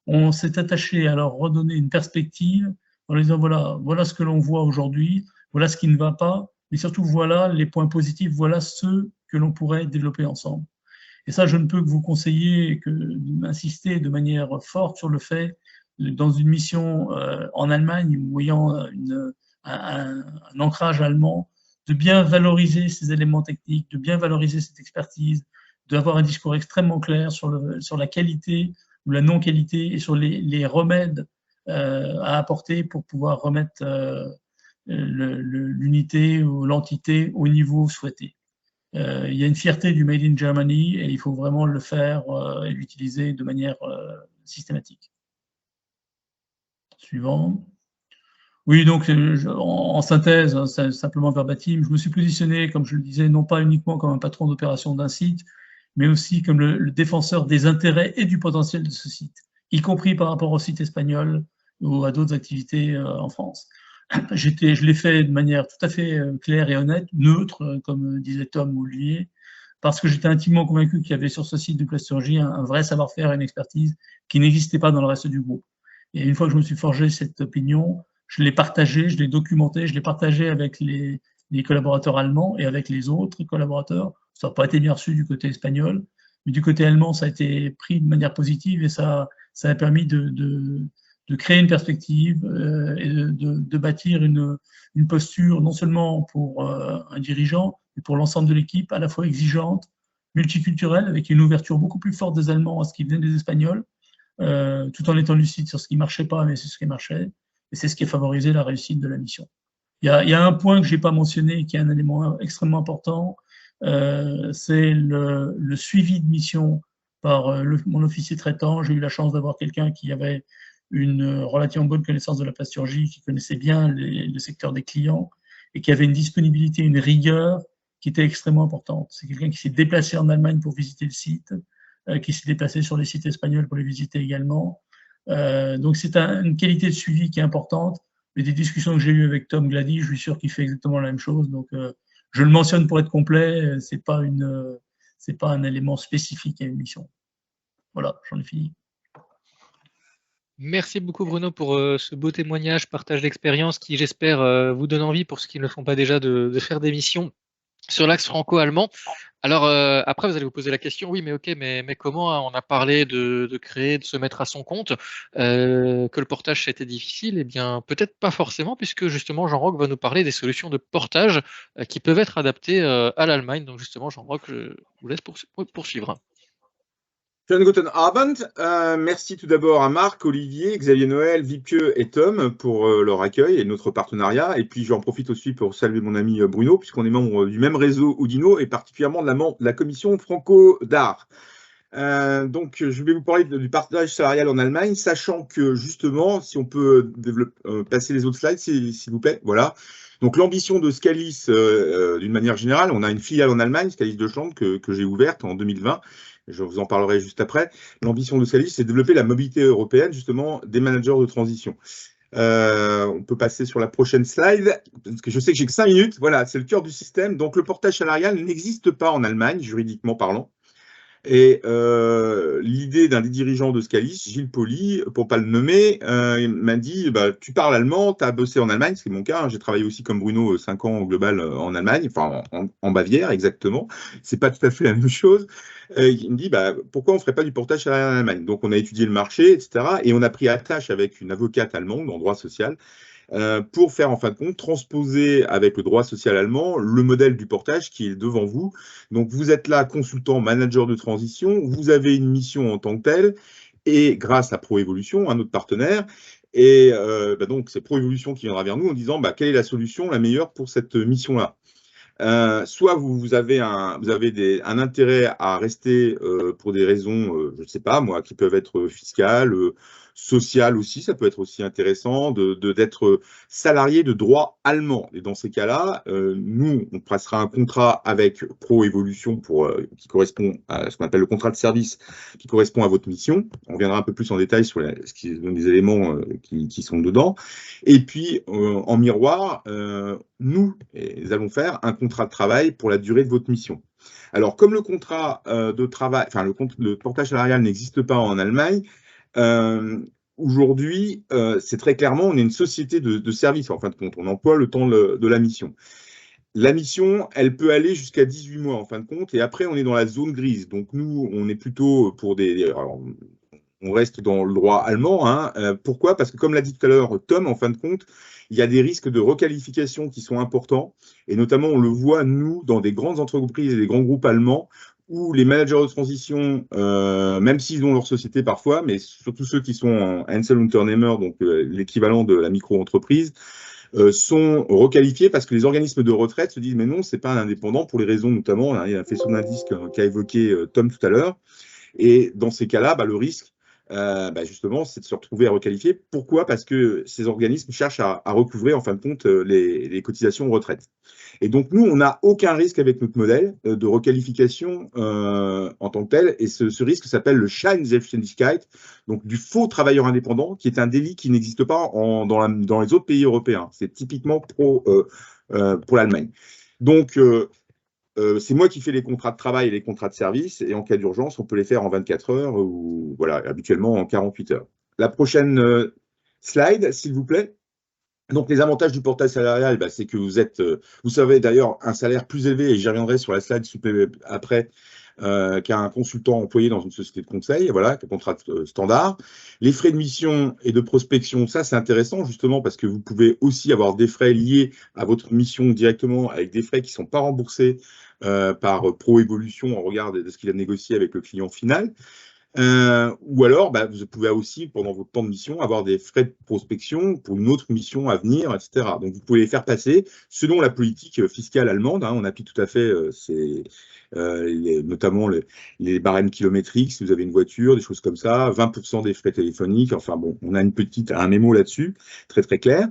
on s'est attaché à leur redonner une perspective en leur disant voilà ce que l'on voit aujourd'hui, voilà ce qui ne va pas, mais surtout voilà les points positifs, voilà ceux que l'on pourrait développer ensemble. Et ça, je ne peux que vous conseiller que d'insister de manière forte sur le fait, dans une mission en Allemagne ou ayant un ancrage allemand, de bien valoriser ces éléments techniques, de bien valoriser cette expertise, d'avoir un discours extrêmement clair sur la qualité ou la non-qualité et sur les remèdes à apporter pour pouvoir remettre l'unité ou l'entité au niveau souhaité. Il y a une fierté du Made in Germany et il faut vraiment le faire et l'utiliser de manière systématique. Suivant. Oui, donc en synthèse, hein, simplement verbatim, je me suis positionné, comme je le disais, non pas uniquement comme un patron d'opération d'un site, mais aussi comme le défenseur des intérêts et du potentiel de ce site, y compris par rapport au site espagnol ou à d'autres activités en France. Je l'ai fait de manière tout à fait claire et honnête, neutre, comme disait Tom ou Olivier, parce que j'étais intimement convaincu qu'il y avait sur ce site de plasturgie un vrai savoir-faire et une expertise qui n'existait pas dans le reste du groupe. Et une fois que je me suis forgé cette opinion, je l'ai partagée, je l'ai documentée, je l'ai partagée avec les collaborateurs allemands et avec les autres collaborateurs. Ça n'a pas été bien reçu du côté espagnol, mais du côté allemand, ça a été pris de manière positive et ça a permis de créer une perspective et de bâtir une posture non seulement pour un dirigeant, mais pour l'ensemble de l'équipe, à la fois exigeante, multiculturelle, avec une ouverture beaucoup plus forte des Allemands à ce qui venait des Espagnols, tout en étant lucide sur ce qui ne marchait pas, mais sur ce qui marchait. Et c'est ce qui a favorisé la réussite de la mission. Il y a un point que je n'ai pas mentionné, qui est un élément extrêmement important, c'est le suivi de mission par mon officier traitant. J'ai eu la chance d'avoir quelqu'un qui avait une relativement bonne connaissance de la plasturgie, qui connaissait bien le secteur des clients et qui avait une disponibilité, une rigueur qui était extrêmement importante. C'est quelqu'un qui s'est déplacé en Allemagne pour visiter le site, qui s'est déplacé sur les sites espagnols pour les visiter également. Donc c'est une qualité de suivi qui est importante. Mais des discussions que j'ai eues avec Tom Glady, je suis sûr qu'il fait exactement la même chose. Donc je le mentionne pour être complet, c'est pas un élément spécifique à une mission. Voilà, j'en ai fini. Merci beaucoup Bruno pour ce beau témoignage, partage d'expérience qui j'espère vous donne envie pour ceux qui ne le font pas déjà de faire des missions sur l'axe franco-allemand. Alors après vous allez vous poser la question, oui mais ok mais comment on a parlé de créer, de se mettre à son compte, que le portage c'était difficile? Eh bien peut-être pas forcément puisque justement Jean-Roch va nous parler des solutions de portage qui peuvent être adaptées à l'Allemagne. Donc justement Jean-Roch, je vous laisse poursuivre. Schönen guten Abend. Merci tout d'abord à Marc, Olivier, Xavier Noël, Wiebke et Tom pour leur accueil et notre partenariat. Et puis j'en profite aussi pour saluer mon ami Bruno, puisqu'on est membre du même réseau Oudino et particulièrement de la commission Franco d'Art. Donc je vais vous parler du partage salarial en Allemagne, sachant que justement, si on peut passer les autres slides, s'il vous plaît, voilà. Donc l'ambition de Scalis, d'une manière générale, on a une filiale en Allemagne, Scalis Deutschland, que j'ai ouverte en 2020. Je vous en parlerai juste après. L'ambition de Scalis, c'est de développer la mobilité européenne, justement, des managers de transition. On peut passer sur la prochaine slide, parce que je sais que j'ai que 5 minutes. Voilà, c'est le cœur du système. Donc, le portage salarial n'existe pas en Allemagne, juridiquement parlant. Et l'idée d'un des dirigeants de Scalis, Gilles Poli, pour ne pas le nommer, il m'a dit bah, tu parles allemand, tu as bossé en Allemagne, c'est mon cas, hein, j'ai travaillé aussi comme Bruno 5 ans au global en Allemagne, enfin en Bavière exactement, c'est pas tout à fait la même chose. Il me dit bah, pourquoi on ne ferait pas du portage salarial en Allemagne? Donc on a étudié le marché, etc. Et on a pris attache avec une avocate allemande en droit social pour faire en fin de compte transposer avec le droit social allemand le modèle du portage qui est devant vous. Donc vous êtes là consultant, manager de transition, vous avez une mission en tant que telle et grâce à ProEvolution, un autre partenaire, et donc c'est ProEvolution qui viendra vers nous en disant bah, quelle est la solution la meilleure pour cette mission-là. Soit vous avez un intérêt à rester pour des raisons, je ne sais pas moi, qui peuvent être fiscales, sociales aussi, ça peut être aussi intéressant d'être salarié de droit allemand. Et dans ces cas-là, nous, on passera un contrat avec ProEvolution qui correspond à ce qu'on appelle le contrat de service, qui correspond à votre mission. On reviendra un peu plus en détail sur les éléments qui sont dedans. Et puis, en miroir, nous allons faire un contrat de travail pour la durée de votre mission. Alors, comme le contrat de travail, enfin, le portage salarial n'existe pas en Allemagne, aujourd'hui, c'est très clairement, on est une société de service, en fin de compte. On emploie le temps de la mission. La mission, elle peut aller jusqu'à 18 mois, en fin de compte, et après, on est dans la zone grise. Donc, nous, on est plutôt pour alors, on reste dans le droit allemand. Hein. Pourquoi? Parce que, comme l'a dit tout à l'heure Tom, en fin de compte, il y a des risques de requalification qui sont importants. Et notamment, on le voit, nous, dans des grandes entreprises et des grands groupes allemands, où les managers de transition, même s'ils ont leur société parfois, mais surtout ceux qui sont en Einzelunternehmer, donc l'équivalent de la micro-entreprise, sont requalifiés parce que les organismes de retraite se disent mais non, c'est pas un indépendant pour les raisons notamment, hein, il a fait son indice qu'a évoqué Tom tout à l'heure. Et dans ces cas-là, le risque, justement, c'est de se retrouver à requalifier. Pourquoi? Parce que ces organismes cherchent à recouvrer, en fin de compte, les cotisations retraite. Et donc, nous, on n'a aucun risque avec notre modèle de requalification en tant que tel. Et ce risque s'appelle le Scheinselbstständigkeit, donc du faux travailleur indépendant, qui est un délit qui n'existe pas dans les autres pays européens. C'est typiquement pour l'Allemagne. Donc, c'est moi qui fais les contrats de travail et les contrats de service, et en cas d'urgence, on peut les faire en 24 heures ou voilà, habituellement en 48 heures. La prochaine slide, s'il vous plaît. Donc, les avantages du portage salarial, c'est que vous savez d'ailleurs un salaire plus élevé, et j'y reviendrai sur la slide après, qu'un consultant employé dans une société de conseil, voilà, un contrat standard. Les frais de mission et de prospection, ça c'est intéressant justement parce que vous pouvez aussi avoir des frais liés à votre mission directement avec des frais qui ne sont pas remboursés par ProEvolution en regard de ce qu'il a négocié avec le client final. Ou alors, vous pouvez aussi, pendant votre temps de mission, avoir des frais de prospection pour une autre mission à venir, etc. Donc, vous pouvez les faire passer selon la politique fiscale allemande. Hein, on applique tout à fait, notamment les barèmes kilométriques, si vous avez une voiture, des choses comme ça, 20% des frais téléphoniques. Enfin bon, on a un mémo là-dessus, très très clair.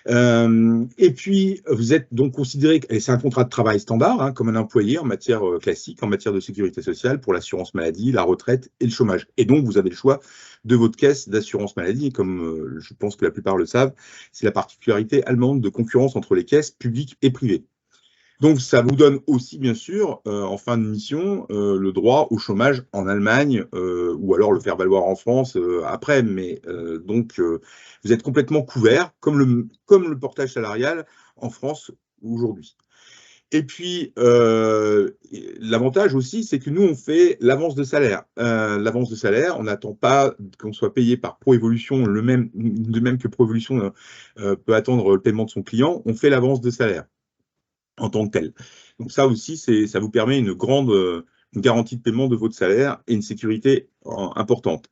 Et puis, vous êtes donc considéré, et c'est un contrat de travail standard, hein, comme un employé en matière classique, en matière de sécurité sociale, pour l'assurance maladie, la retraite et le chômage. Et donc, vous avez le choix de votre caisse d'assurance maladie, et comme je pense que la plupart le savent, c'est la particularité allemande de concurrence entre les caisses publiques et privées. Donc, ça vous donne aussi, bien sûr, en fin de mission, le droit au chômage en Allemagne, ou alors le faire valoir en France après. Mais donc, vous êtes complètement couvert, comme le portage salarial en France aujourd'hui. Et puis, l'avantage aussi, c'est que nous, on fait l'avance de salaire. L'avance de salaire, on n'attend pas qu'on soit payé par Proévolution, de même que Proévolution peut attendre le paiement de son client, on fait l'avance de salaire en tant que tel. Donc ça aussi, ça vous permet une garantie de paiement de votre salaire et une sécurité importante.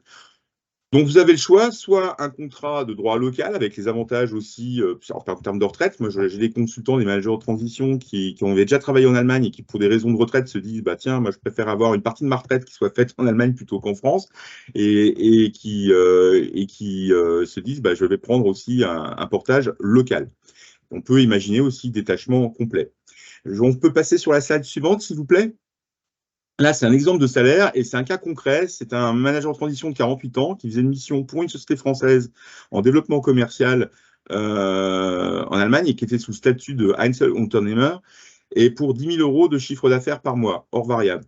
Donc vous avez le choix, soit un contrat de droit local avec les avantages aussi en termes de retraite. Moi, j'ai des consultants, des managers de transition qui ont déjà travaillé en Allemagne et qui, pour des raisons de retraite, se disent bah tiens, moi je préfère avoir une partie de ma retraite qui soit faite en Allemagne plutôt qu'en France, et qui se disent bah je vais prendre aussi un portage local. On peut imaginer aussi détachement complet. On peut passer sur la slide suivante, s'il vous plaît. Là, c'est un exemple de salaire et c'est un cas concret. C'est un manager de transition de 48 ans qui faisait une mission pour une société française en développement commercial en Allemagne et qui était sous le statut de Einzelunternehmer et pour 10 000 € de chiffre d'affaires par mois, hors variable.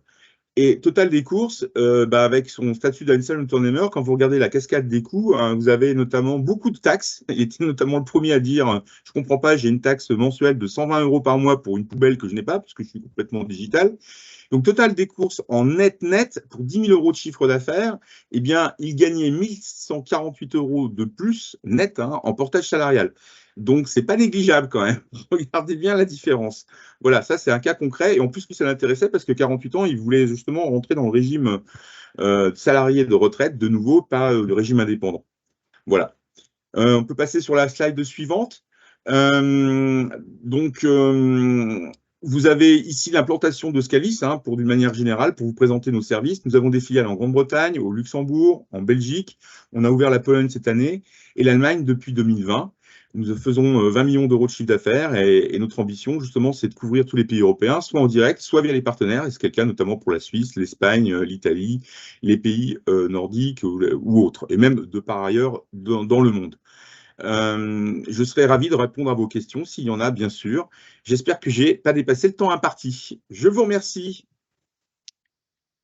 Et total des courses, avec son statut d'Einzelunternehmer, quand vous regardez la cascade des coûts, vous avez notamment beaucoup de taxes. Il était notamment le premier à dire « Je comprends pas, j'ai une taxe mensuelle de 120 € par mois pour une poubelle que je n'ai pas, parce que je suis complètement digital. » Donc, total des courses en net, pour 10 000 € de chiffre d'affaires, eh bien, il gagnait 1 148 € de plus net en portage salarial. Donc, c'est pas négligeable quand même. Regardez bien la différence. Voilà, ça, c'est un cas concret. Et en plus, ça l'intéressait parce que 48 ans, il voulait justement rentrer dans le régime salarié de retraite, de nouveau, pas le régime indépendant. Voilà. On peut passer sur la slide suivante. Vous avez ici l'implantation de Scalis, d'une manière générale, pour vous présenter nos services. Nous avons des filiales en Grande-Bretagne, au Luxembourg, en Belgique. On a ouvert la Pologne cette année et l'Allemagne depuis 2020. Nous faisons 20 millions € de chiffre d'affaires et notre ambition, justement, c'est de couvrir tous les pays européens, soit en direct, soit via les partenaires. Et c'est le cas notamment pour la Suisse, l'Espagne, l'Italie, les pays nordiques ou autres, et même de par ailleurs dans le monde. Je serais ravi de répondre à vos questions, s'il y en a, bien sûr. J'espère que je n'ai pas dépassé le temps imparti. Je vous remercie.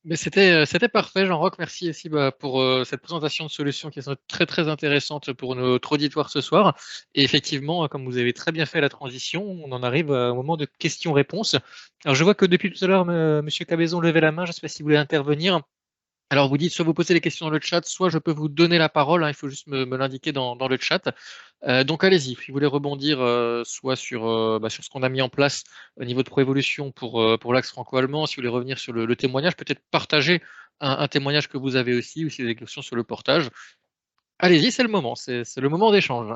Mais c'était parfait, Jean-Roch. Merci aussi pour cette présentation de solutions qui est très, très intéressante pour notre auditoire ce soir. Et effectivement, comme vous avez très bien fait la transition, on en arrive au moment de questions-réponses. Alors, je vois que depuis tout à l'heure, M. Cabezon levait la main. Je ne sais pas si vous voulez intervenir. Alors, vous dites soit vous posez les questions dans le chat, soit je peux vous donner la parole. Il faut juste me l'indiquer dans le chat. Donc, allez-y. Si vous voulez rebondir soit sur ce qu'on a mis en place au niveau de Proévolution pour l'axe franco-allemand, si vous voulez revenir sur le témoignage, peut-être partager un témoignage que vous avez aussi, ou si vous avez des questions sur le portage. Allez-y, c'est le moment. C'est le moment d'échange.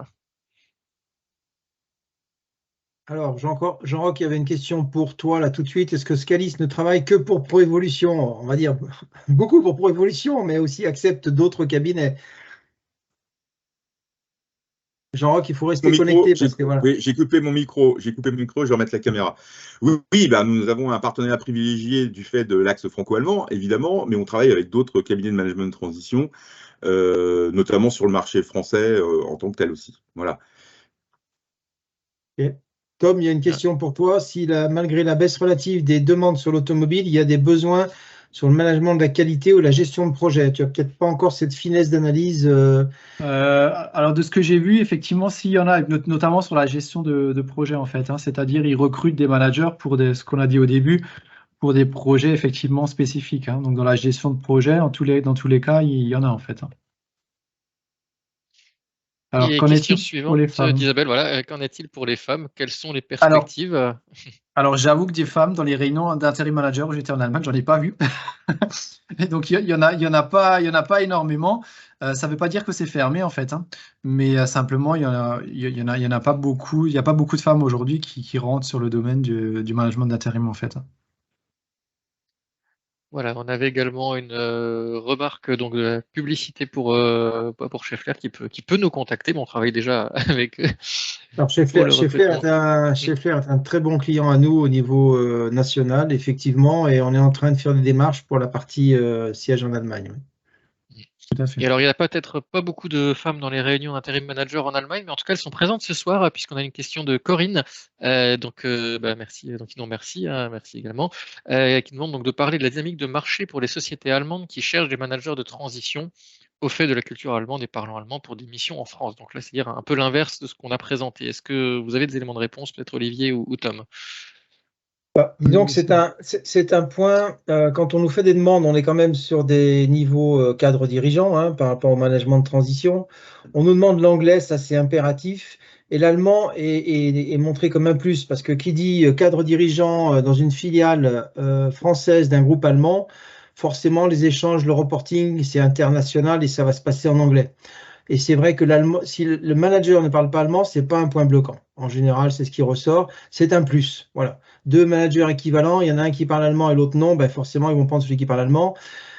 Alors, Jean-Roch, il y avait une question pour toi là tout de suite. Est-ce que Scalis ne travaille que pour Proévolution? On va dire beaucoup pour Proévolution, mais aussi accepte d'autres cabinets. Jean-Roch, il faut rester connecté parce que voilà. Oui, j'ai coupé mon micro. Je vais remettre la caméra. Oui, nous avons un partenariat privilégié du fait de l'axe franco-allemand, évidemment, mais on travaille avec d'autres cabinets de management de transition, notamment sur le marché français en tant que tel aussi. Voilà. Okay. Tom, il y a une question pour toi. Si malgré la baisse relative des demandes sur l'automobile, il y a des besoins sur le management de la qualité ou la gestion de projet, tu n'as peut-être pas encore cette finesse d'analyse. Alors, de ce que j'ai vu, effectivement, s'il y en a, notamment sur la gestion de projet, en fait, c'est-à-dire ils recrutent des managers pour ce qu'on a dit au début, pour des projets effectivement spécifiques. Donc, dans la gestion de projet, dans tous les cas, il y en a, en fait. Alors, et question suivante d'Isabelle, voilà, qu'en est-il pour les femmes? Quelles sont les perspectives? Alors j'avoue que des femmes dans les réunions d'intérim manager où j'étais en Allemagne, j'en ai pas vu. Et donc il y en a pas énormément. Ça ne veut pas dire que c'est fermé en fait, mais simplement il y en a pas beaucoup. Il n'y a pas beaucoup de femmes aujourd'hui qui rentrent sur le domaine du management d'intérim en fait. Voilà, on avait également une remarque donc de la publicité pour Scheffler qui peut nous contacter, mais on travaille déjà avec eux. Alors Scheffler est un très bon client à nous au niveau national, effectivement, et on est en train de faire des démarches pour la partie siège en Allemagne. Tout à fait. Et alors, il n'y a peut-être pas beaucoup de femmes dans les réunions d'intérim manager en Allemagne, mais en tout cas, elles sont présentes ce soir, puisqu'on a une question de Corinne. Merci, donc qui nous remercie, merci également, qui demande donc de parler de la dynamique de marché pour les sociétés allemandes qui cherchent des managers de transition au fait de la culture allemande et parlant allemand pour des missions en France. Donc là, c'est-à-dire un peu l'inverse de ce qu'on a présenté. Est-ce que vous avez des éléments de réponse, peut-être Olivier ou Tom? Disons que c'est un point, quand on nous fait des demandes, on est quand même sur des niveaux cadres dirigeants, hein, par rapport au management de transition. On nous demande l'anglais, ça c'est impératif, et l'allemand est montré comme un plus, parce que qui dit cadre dirigeant dans une filiale française d'un groupe allemand, forcément les échanges, le reporting, c'est international et ça va se passer en anglais. Et c'est vrai que si le manager ne parle pas allemand, c'est pas un point bloquant. En général, c'est ce qui ressort. C'est un plus. Voilà. Deux managers équivalents, il y en a un qui parle allemand et l'autre non, ben forcément, ils vont prendre celui qui parle allemand.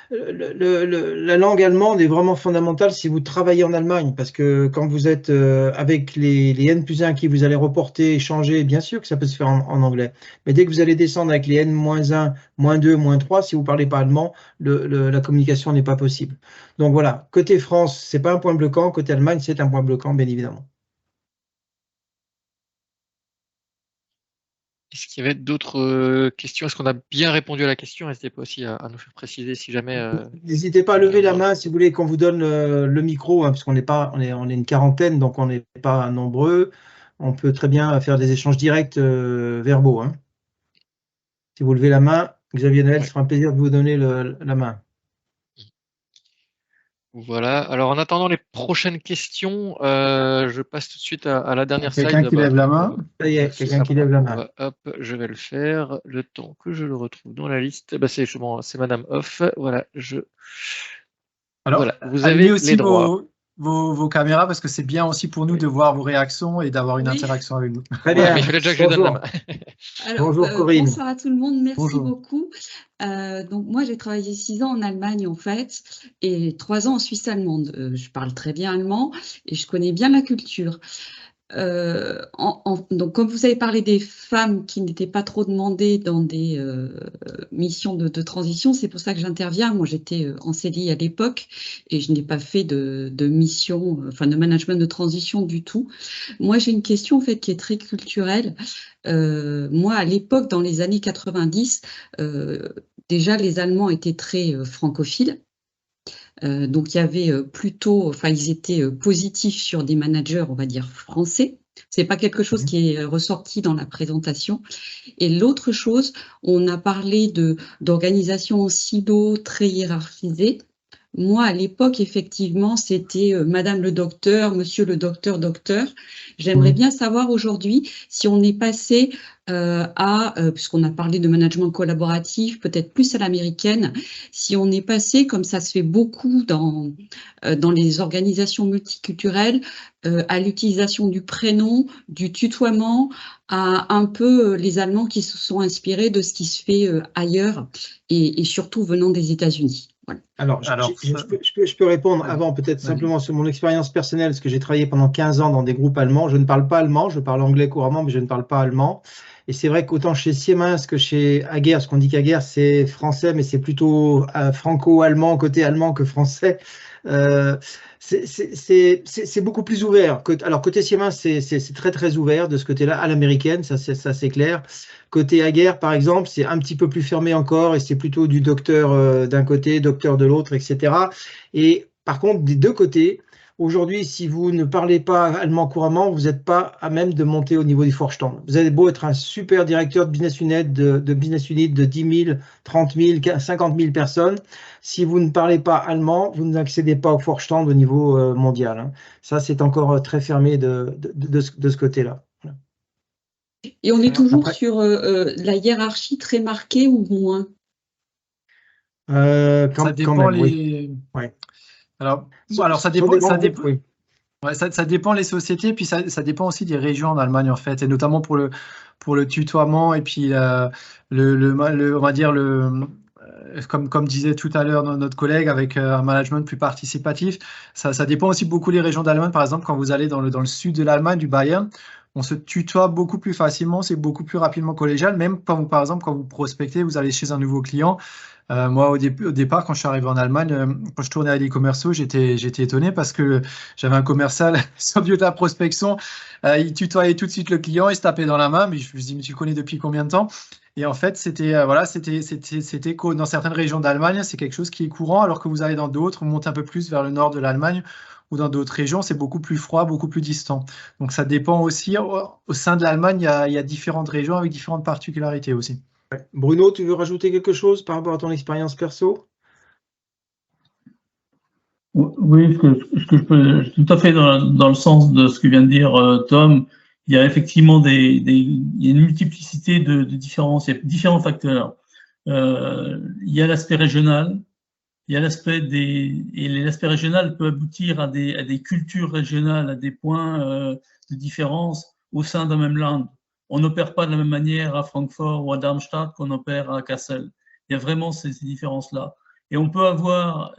La langue allemande est vraiment fondamentale si vous travaillez en Allemagne, parce que quand vous êtes avec les N+1 qui vous allez reporter, échanger, bien sûr que ça peut se faire en anglais. Mais dès que vous allez descendre avec les N-1, -2, -3, si vous ne parlez pas allemand, la communication n'est pas possible. Donc voilà, côté France, ce n'est pas un point bloquant, côté Allemagne, c'est un point bloquant, bien évidemment. Est-ce qu'il y avait d'autres questions? Est-ce qu'on a bien répondu à la question? N'hésitez pas aussi à nous faire préciser si jamais. N'hésitez pas à lever la main si vous voulez qu'on vous donne le micro, hein, parce qu'on on est une quarantaine, donc on n'est pas nombreux. On peut très bien faire des échanges directs verbaux. Hein. Si vous levez la main, Xavier Noël, ce sera un plaisir de vous donner la main. Voilà. Alors, en attendant les prochaines questions, je passe tout de suite à la dernière slide. Quelqu'un qui lève la main. Ça y est, quelqu'un qui lève la main. Hop, je vais le faire. Le temps que je le retrouve dans la liste, c'est Madame Hoff. Voilà, Alors, voilà, vous avez aussi les droits. Vos caméras, parce que c'est bien aussi pour nous de voir vos réactions et d'avoir une interaction avec vous. Très bien. Mais il fallait déjà que je donne la main. Alors, bonjour Corinne. Bonsoir à tout le monde, merci Bonjour. beaucoup. Donc moi j'ai travaillé 6 ans en Allemagne en fait et 3 ans en Suisse allemande. Je parle très bien allemand et je connais bien la culture. Donc comme vous avez parlé des femmes qui n'étaient pas trop demandées dans des missions de transition, c'est pour ça que j'interviens. Moi j'étais en CDI à l'époque et je n'ai pas fait de mission, enfin de management de transition du tout. Moi j'ai une question en fait qui est très culturelle. Moi à l'époque dans les années 90, déjà les Allemands étaient très francophiles. Donc, il y avait plutôt, enfin, ils étaient positifs sur des managers, on va dire, français. C'est pas quelque chose qui est ressorti dans la présentation. Et l'autre chose, on a parlé d'organisation en silo très hiérarchisée. Moi, à l'époque, effectivement, c'était Madame le docteur, Monsieur le docteur, docteur. J'aimerais bien savoir aujourd'hui si on est passé puisqu'on a parlé de management collaboratif, peut-être plus à l'américaine, si on est passé, comme ça se fait beaucoup dans les organisations multiculturelles, à l'utilisation du prénom, du tutoiement, à un peu les Allemands qui se sont inspirés de ce qui se fait ailleurs et surtout venant des États-Unis. Voilà. Alors, je peux répondre avant, peut-être simplement sur mon expérience personnelle, parce que j'ai travaillé pendant 15 ans dans des groupes allemands. Je ne parle pas allemand, je parle anglais couramment, mais je ne parle pas allemand. Et c'est vrai qu'autant chez Siemens que chez Ager, ce qu'on dit qu'Ager, c'est français, mais c'est plutôt franco-allemand, côté allemand que français. C'est beaucoup plus ouvert. Alors, côté Siemens, c'est très, très ouvert de ce côté-là, à l'américaine, ça c'est clair. Côté Ager, par exemple, c'est un petit peu plus fermé encore et c'est plutôt du docteur d'un côté, docteur de l'autre, etc. Et par contre, des deux côtés, aujourd'hui, si vous ne parlez pas allemand couramment, vous n'êtes pas à même de monter au niveau du Vorstand. Vous avez beau être un super directeur de business unit, de business unit de 10 000, 30 000, 50 000 personnes. Si vous ne parlez pas allemand, vous n'accédez pas au Vorstand au niveau mondial. Hein. Ça, c'est encore très fermé de ce côté-là. Et on est toujours sur la hiérarchie très marquée ou moins? Ça dépend quand même, les. Oui. Ouais. Alors ça dépend les sociétés, puis ça dépend aussi des régions en Allemagne en fait, et notamment pour le tutoiement et puis on va dire comme disait tout à l'heure notre collègue, avec un management plus participatif. Ça dépend aussi beaucoup les régions d'Allemagne. Par exemple, quand vous allez dans le sud de l'Allemagne, du Bayern, on se tutoie beaucoup plus facilement, c'est beaucoup plus rapidement collégial. Même quand par exemple, quand vous prospectez, vous allez chez un nouveau client. Moi, au départ, quand je suis arrivé en Allemagne, quand je tournais à des commerciaux, j'étais étonné parce que j'avais un commercial sur lieu de la prospection, il tutoyait tout de suite le client, il se tapait dans la main, mais je me dis, mais tu le connais depuis combien de temps? Et en fait, c'était dans certaines régions d'Allemagne, c'est quelque chose qui est courant, alors que vous allez dans d'autres, vous montez un peu plus vers le nord de l'Allemagne ou dans d'autres régions, c'est beaucoup plus froid, beaucoup plus distant. Donc ça dépend aussi. Au sein de l'Allemagne, il y a différentes régions avec différentes particularités aussi. Bruno, tu veux rajouter quelque chose par rapport à ton expérience perso? Oui, ce que je peux, tout à fait dans le sens de ce que vient de dire Tom. Il y a effectivement il y a une multiplicité de différences, il y a différents facteurs. Il y a l'aspect régional, il y a l'aspect régional peut aboutir à des cultures régionales, à des points de différence au sein d'un même land. On n'opère pas de la même manière à Francfort ou à Darmstadt qu'on opère à Kassel. Il y a vraiment ces différences-là. Et on peut avoir,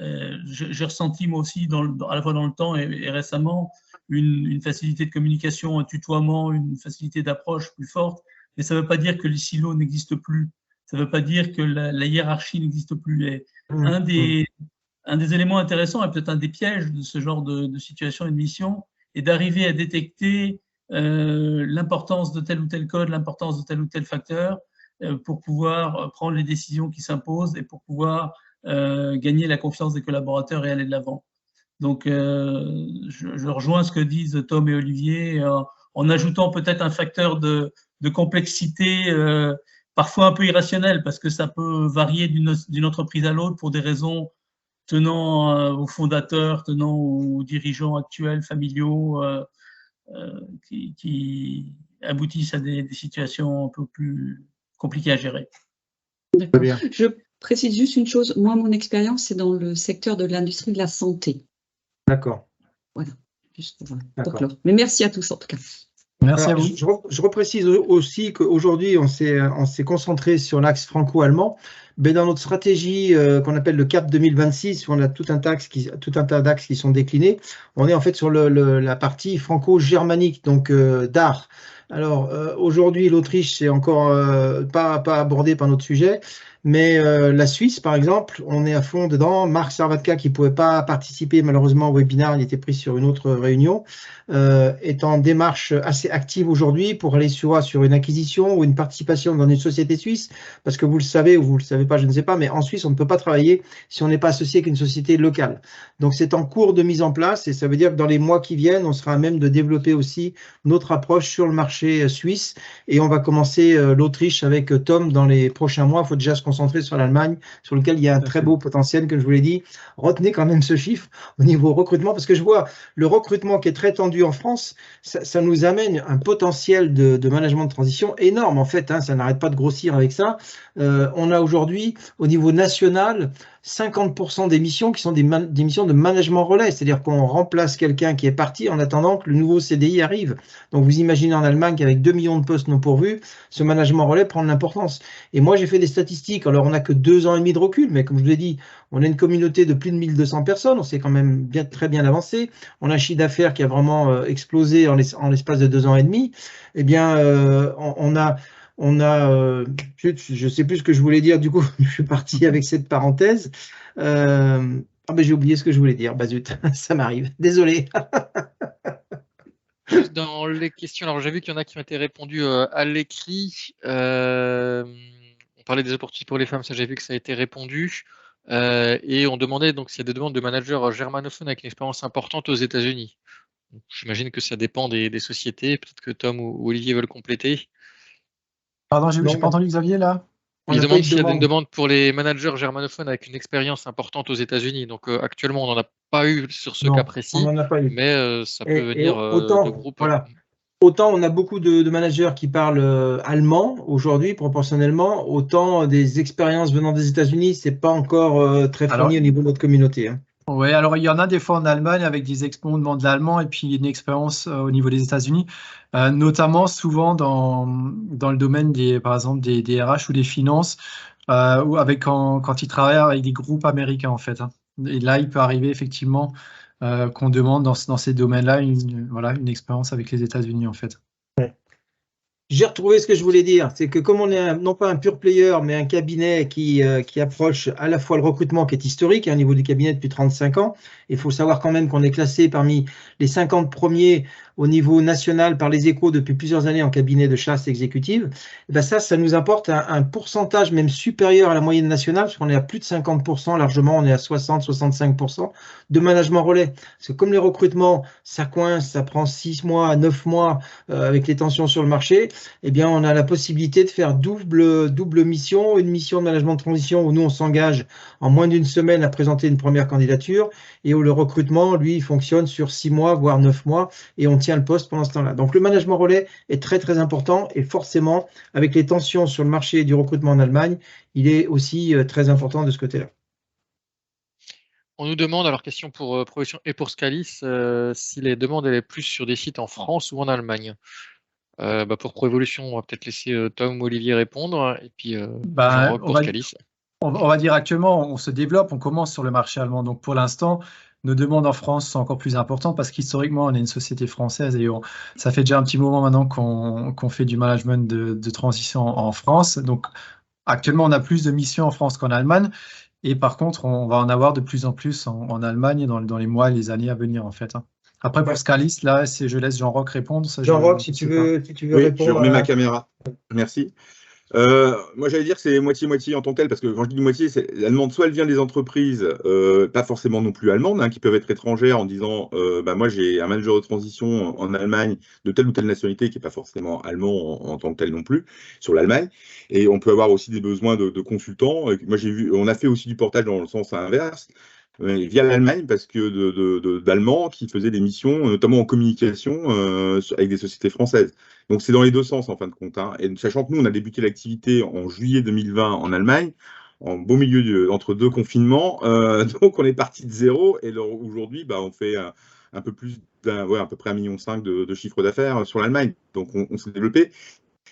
j'ai ressenti moi aussi, à la fois dans le temps et récemment, une facilité de communication, un tutoiement, une facilité d'approche plus forte. Mais ça ne veut pas dire que les silos n'existent plus. Ça ne veut pas dire que la hiérarchie n'existe plus. Et un des éléments intéressants et peut-être un des pièges de ce genre de situation et de mission est d'arriver à détecter l'importance de tel ou tel code, l'importance de tel ou tel facteur pour pouvoir prendre les décisions qui s'imposent et pour pouvoir gagner la confiance des collaborateurs et aller de l'avant. Donc, je rejoins ce que disent Tom et Olivier en ajoutant peut-être un facteur de complexité parfois un peu irrationnel parce que ça peut varier d'une entreprise à l'autre pour des raisons tenant aux fondateurs, tenant aux dirigeants actuels, familiaux, qui aboutissent à des situations un peu plus compliquées à gérer. D'accord. Je précise juste une chose. Moi, mon expérience, c'est dans le secteur de l'industrie de la santé. D'accord. Voilà, juste pour clore. Mais merci à tous en tout cas. Merci à vous. Je reprécise aussi qu'aujourd'hui, on s'est concentré sur l'axe franco-allemand. Mais dans notre stratégie qu'on appelle le CAP 2026, où on a tout un tas d'axes qui sont déclinés, on est en fait sur la partie franco-germanique, donc d'art. Alors aujourd'hui, l'Autriche, c'est encore pas abordé par notre sujet, mais la Suisse, par exemple, on est à fond dedans. Marc Sarvatka, qui ne pouvait pas participer malheureusement au webinaire, il était pris sur une autre réunion, est en démarche assez active aujourd'hui pour aller sur une acquisition ou une participation dans une société suisse, parce que vous le savez ou vous ne le savez pas, je ne sais pas, mais en Suisse, on ne peut pas travailler si on n'est pas associé avec une société locale. Donc c'est en cours de mise en place et ça veut dire que dans les mois qui viennent, on sera à même de développer aussi notre approche sur le marché suisse et on va commencer l'Autriche avec Tom dans les prochains mois. Il faut déjà se concentrer sur l'Allemagne, sur lequel il y a un très beau potentiel, comme je vous l'ai dit. Retenez quand même ce chiffre au niveau recrutement, parce que je vois le recrutement qui est très tendu en France, ça nous amène un potentiel de management de transition énorme en fait, hein, ça n'arrête pas de grossir avec ça. On a aujourd'hui au niveau national 50% des missions qui sont des missions de management relais, c'est-à-dire qu'on remplace quelqu'un qui est parti en attendant que le nouveau CDI arrive. Donc vous imaginez en Allemagne qu'avec 2 millions de postes non pourvus, ce management relais prend de l'importance. Et moi j'ai fait des statistiques, alors on n'a que 2 ans et demi de recul, mais comme je vous l'ai dit, on a une communauté de plus de 1200 personnes, on s'est quand même très bien avancé, on a un chiffre d'affaires qui a vraiment explosé en l'espace de 2 ans et demi. Eh bien, on a je ne sais plus ce que je voulais dire, du coup, je suis parti avec cette parenthèse. Ben, j'ai oublié ce que je voulais dire, bah zut, ça m'arrive, désolé. Dans les questions, alors j'ai vu qu'il y en a qui ont été répondues à l'écrit. On parlait des opportunités pour les femmes, ça j'ai vu que ça a été répondu. Et on demandait donc s'il y a des demandes de managers germanophones avec une expérience importante aux États-Unis. J'imagine que ça dépend des sociétés. Peut-être que Tom ou Olivier veulent compléter. Pardon, j'ai pas entendu Xavier là. Il demande s'il y a une demande pour les managers germanophones avec une expérience importante aux États-Unis. Donc actuellement, on n'en a pas eu sur ce cas précis, on n'en a pas eu. Mais ça peut venir de groupe. Voilà. Autant on a beaucoup de managers qui parlent allemand aujourd'hui, proportionnellement, autant des expériences venant des États-Unis, c'est pas encore très fourni au niveau de notre communauté. Hein. Oui, alors il y en a des fois en Allemagne avec des exponents de l'allemand et puis une expérience au niveau des États-Unis, notamment souvent dans le domaine par exemple des RH ou des finances, ou quand ils travaillent avec des groupes américains en fait. Hein. Et là, il peut arriver effectivement qu'on demande dans ces domaines-là une expérience avec les États-Unis en fait. Ouais. J'ai retrouvé ce que je voulais dire. C'est que comme on est non pas un pure player, mais un cabinet qui approche à la fois le recrutement qui est historique, au niveau du cabinet depuis 35 ans, il faut savoir quand même qu'on est classé parmi les 50 premiers au niveau national par les Échos depuis plusieurs années en cabinet de chasse exécutive. Et ben ça nous apporte un pourcentage même supérieur à la moyenne nationale, parce qu'on est à plus de 50%, largement, on est à 60-65% de management relais. Parce que comme les recrutements, ça coince, ça prend 6 mois à 9 mois avec les tensions sur le marché, eh bien, on a la possibilité de faire double mission, une mission de management de transition où nous, on s'engage en moins d'une semaine à présenter une première candidature et où le recrutement, lui, fonctionne sur 6 mois, voire 9 mois et on tient le poste pendant ce temps-là. Donc, le management relais est très, très important et forcément, avec les tensions sur le marché du recrutement en Allemagne, il est aussi très important de ce côté-là. On nous demande, alors question pour Provision et pour Scalis, si les demandes étaient plus sur des sites en France ou en Allemagne. Pour Proevolution, on va peut-être laisser Tom ou Olivier répondre, et puis Jean-Roch pour Scalis. On va dire actuellement, on se développe, on commence sur le marché allemand. Donc pour l'instant, nos demandes en France sont encore plus importantes parce qu'historiquement, on est une société française et ça fait déjà un petit moment maintenant qu'on fait du management de transition en France. Donc actuellement, on a plus de missions en France qu'en Allemagne. Et par contre, on va en avoir de plus en plus en Allemagne dans les mois et les années à venir, en fait. Après, pour Scalis, là, je laisse Jean-Roch répondre. Jean-Roch, si tu veux répondre. Je remets ma caméra. Merci. Moi, j'allais dire que c'est moitié-moitié en tant que tel, parce que quand je dis moitié, la demande, soit elle vient des entreprises, pas forcément non plus allemandes, qui peuvent être étrangères en disant moi, j'ai un manager de transition en Allemagne de telle ou telle nationalité qui n'est pas forcément allemand en tant que tel non plus, sur l'Allemagne. Et on peut avoir aussi des besoins de consultants. Moi, on a fait aussi du portage dans le sens inverse, via l'Allemagne, parce que d'Allemands qui faisaient des missions, notamment en communication, avec des sociétés françaises. Donc c'est dans les deux sens en fin de compte. Et sachant que nous, on a débuté l'activité en juillet 2020 en Allemagne, en beau milieu entre deux confinements. Donc on est parti de zéro. Et aujourd'hui, on fait un peu plus à peu près 1,5 million de chiffre d'affaires sur l'Allemagne. Donc on s'est développé.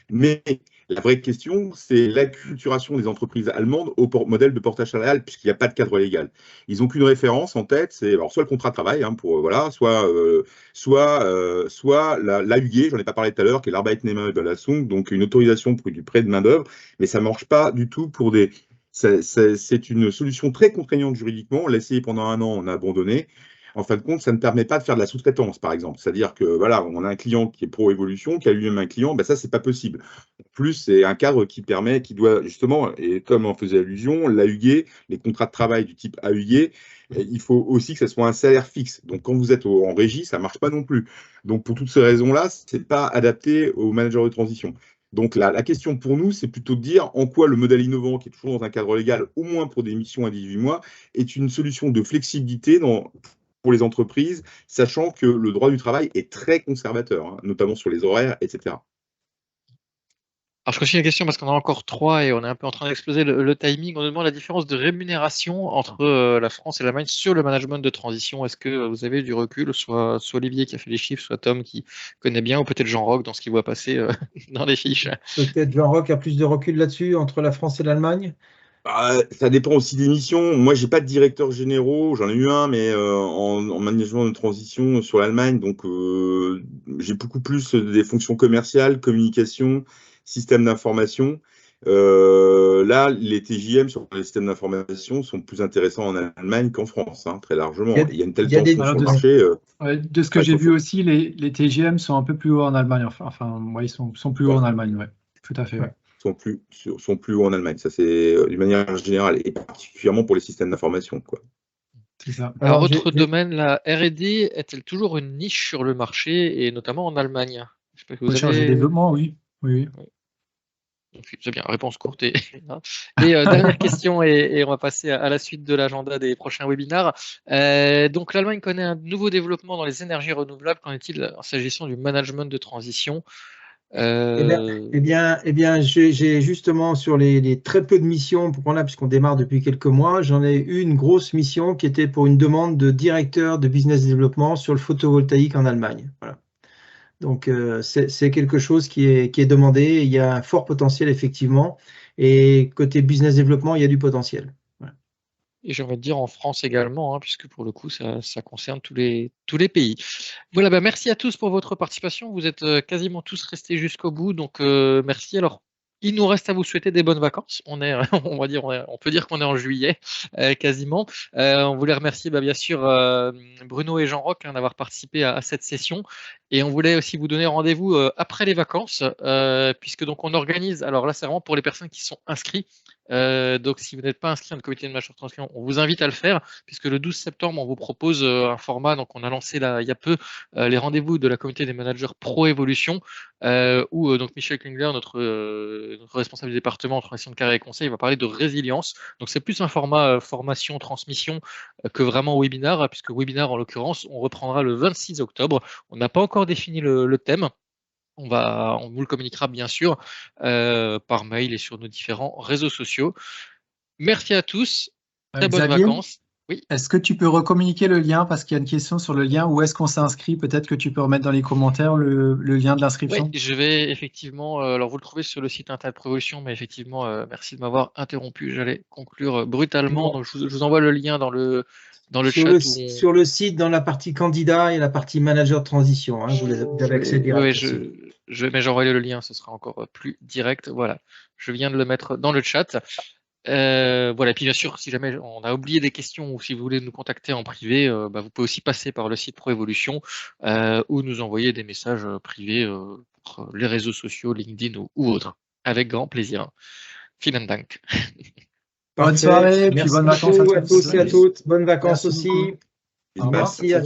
Mais la vraie question, c'est l'acculturation des entreprises allemandes au modèle de portage salarial, puisqu'il n'y a pas de cadre légal. Ils n'ont qu'une référence en tête, c'est soit le contrat de travail, soit l'AUG, j'en ai pas parlé tout à l'heure, qui est l'Arbeitnehmerüberlassung, donc une autorisation pour du prêt de main-d'œuvre, mais ça ne marche pas du tout pour des. C'est une solution très contraignante juridiquement. On l'a essayé pendant 1 an, on a abandonné. En fin de compte, ça ne permet pas de faire de la sous-traitance, par exemple. C'est-à-dire que on a un client qui est Proevolution, qui a lui-même un client, ça, c'est pas possible. En plus, c'est un cadre qui doit justement, et comme en faisait allusion, l'AUG, les contrats de travail du type AUG, il faut aussi que ce soit un salaire fixe. Donc, quand vous êtes en régie, ça ne marche pas non plus. Donc, pour toutes ces raisons-là, ce n'est pas adapté aux managers de transition. Donc, la question pour nous, c'est plutôt de dire en quoi le modèle innovant, qui est toujours dans un cadre légal, au moins pour des missions à 18 mois, est une solution de flexibilité pour les entreprises, sachant que le droit du travail est très conservateur, notamment sur les horaires, etc. Alors, je continue la question parce qu'on a encore 3 et on est un peu en train d'exploser le timing. On nous demande la différence de rémunération entre la France et l'Allemagne sur le management de transition. Est-ce que vous avez du recul, soit Olivier qui a fait les chiffres, soit Tom qui connaît bien, ou peut-être Jean-Roch dans ce qu'il voit passer dans les fiches. Peut-être Jean-Roch a plus de recul là-dessus, entre la France et l'Allemagne. Ça dépend aussi des missions. Moi, j'ai pas de directeur généraux, j'en ai eu un, mais en management de transition sur l'Allemagne, donc j'ai beaucoup plus des fonctions commerciales, communication, système d'information. Là, les TJM sur les systèmes d'information sont plus intéressants en Allemagne qu'en France, très largement. Il y a une telle tension sur le marché. De ce que j'ai vu aussi, les TJM sont un peu plus hauts en Allemagne. Ils sont plus hauts en Allemagne, tout à fait. Ouais. Sont plus hauts en Allemagne. Ça, c'est d'une manière générale, et particulièrement pour les systèmes d'information, C'est ça. Alors, autre domaine, la R&D est-elle toujours une niche sur le marché, et notamment en Allemagne? Je sais pas que vous avez... de développement, oui. C'est bien, réponse courte. Et dernière question, et on va passer à la suite de l'agenda des prochains webinaires. Donc, l'Allemagne connaît un nouveau développement dans les énergies renouvelables. Qu'en est-il s'agissant du management de transition? Eh bien, j'ai justement sur les très peu de missions pour là, puisqu'on démarre depuis quelques mois, j'en ai eu une grosse mission qui était pour une demande de directeur de business développement sur le photovoltaïque en Allemagne. Voilà. Donc, c'est quelque chose qui est demandé. Il y a un fort potentiel, effectivement. Et côté business développement, il y a du potentiel. Voilà. Et j'ai envie de dire en France également, hein, puisque pour le coup, ça concerne tous les pays. Voilà, bah, merci à tous pour votre participation. Vous êtes quasiment tous restés jusqu'au bout, donc merci. Alors, il nous reste à vous souhaiter des bonnes vacances. On est, on peut dire qu'on est en juillet, quasiment. On voulait remercier bien sûr Bruno et Jean-Roch d'avoir participé à cette session. Et on voulait aussi vous donner rendez-vous après les vacances, puisque donc on organise. Alors là, c'est vraiment pour les personnes qui sont inscrites. Donc, si vous n'êtes pas inscrit dans le comité de manager de transition, on vous invite à le faire, puisque le 12 septembre, on vous propose un format. Donc, on a lancé là, il y a peu les rendez-vous de la communauté des managers Pro Évolution, où donc Michel Klingler, notre responsable du département en transition de carrière et conseil, va parler de résilience. Donc, c'est plus un format formation, transmission que vraiment webinar, puisque webinar, en l'occurrence, on reprendra le 26 octobre. On n'a pas encore défini le thème. On vous le communiquera bien sûr par mail et sur nos différents réseaux sociaux. Merci à tous. Très bonnes vacances. Oui. Est-ce que tu peux recommuniquer le lien parce qu'il y a une question sur le lien, où est-ce qu'on s'inscrit? Peut-être que tu peux remettre dans les commentaires le lien de l'inscription. Oui, je vais effectivement, alors vous le trouvez sur le site internet Provolution, mais effectivement, merci de m'avoir interrompu. J'allais conclure brutalement. Donc je vous envoie le lien dans le chat. Sur le site, dans la partie candidat et la partie manager de transition, hein, vous avez accès direct. Oui, mais j'envoie le lien, ce sera encore plus direct. Voilà, je viens de le mettre dans le chat. Voilà, et puis bien sûr, si jamais on a oublié des questions ou si vous voulez nous contacter en privé, vous pouvez aussi passer par le site Proévolution ou nous envoyer des messages privés pour les réseaux sociaux, LinkedIn ou autres. Avec grand plaisir. Vielen Dank. Bonne soirée, puis bonnes vacances à tous et à toutes. Bonnes vacances aussi. Merci à tous.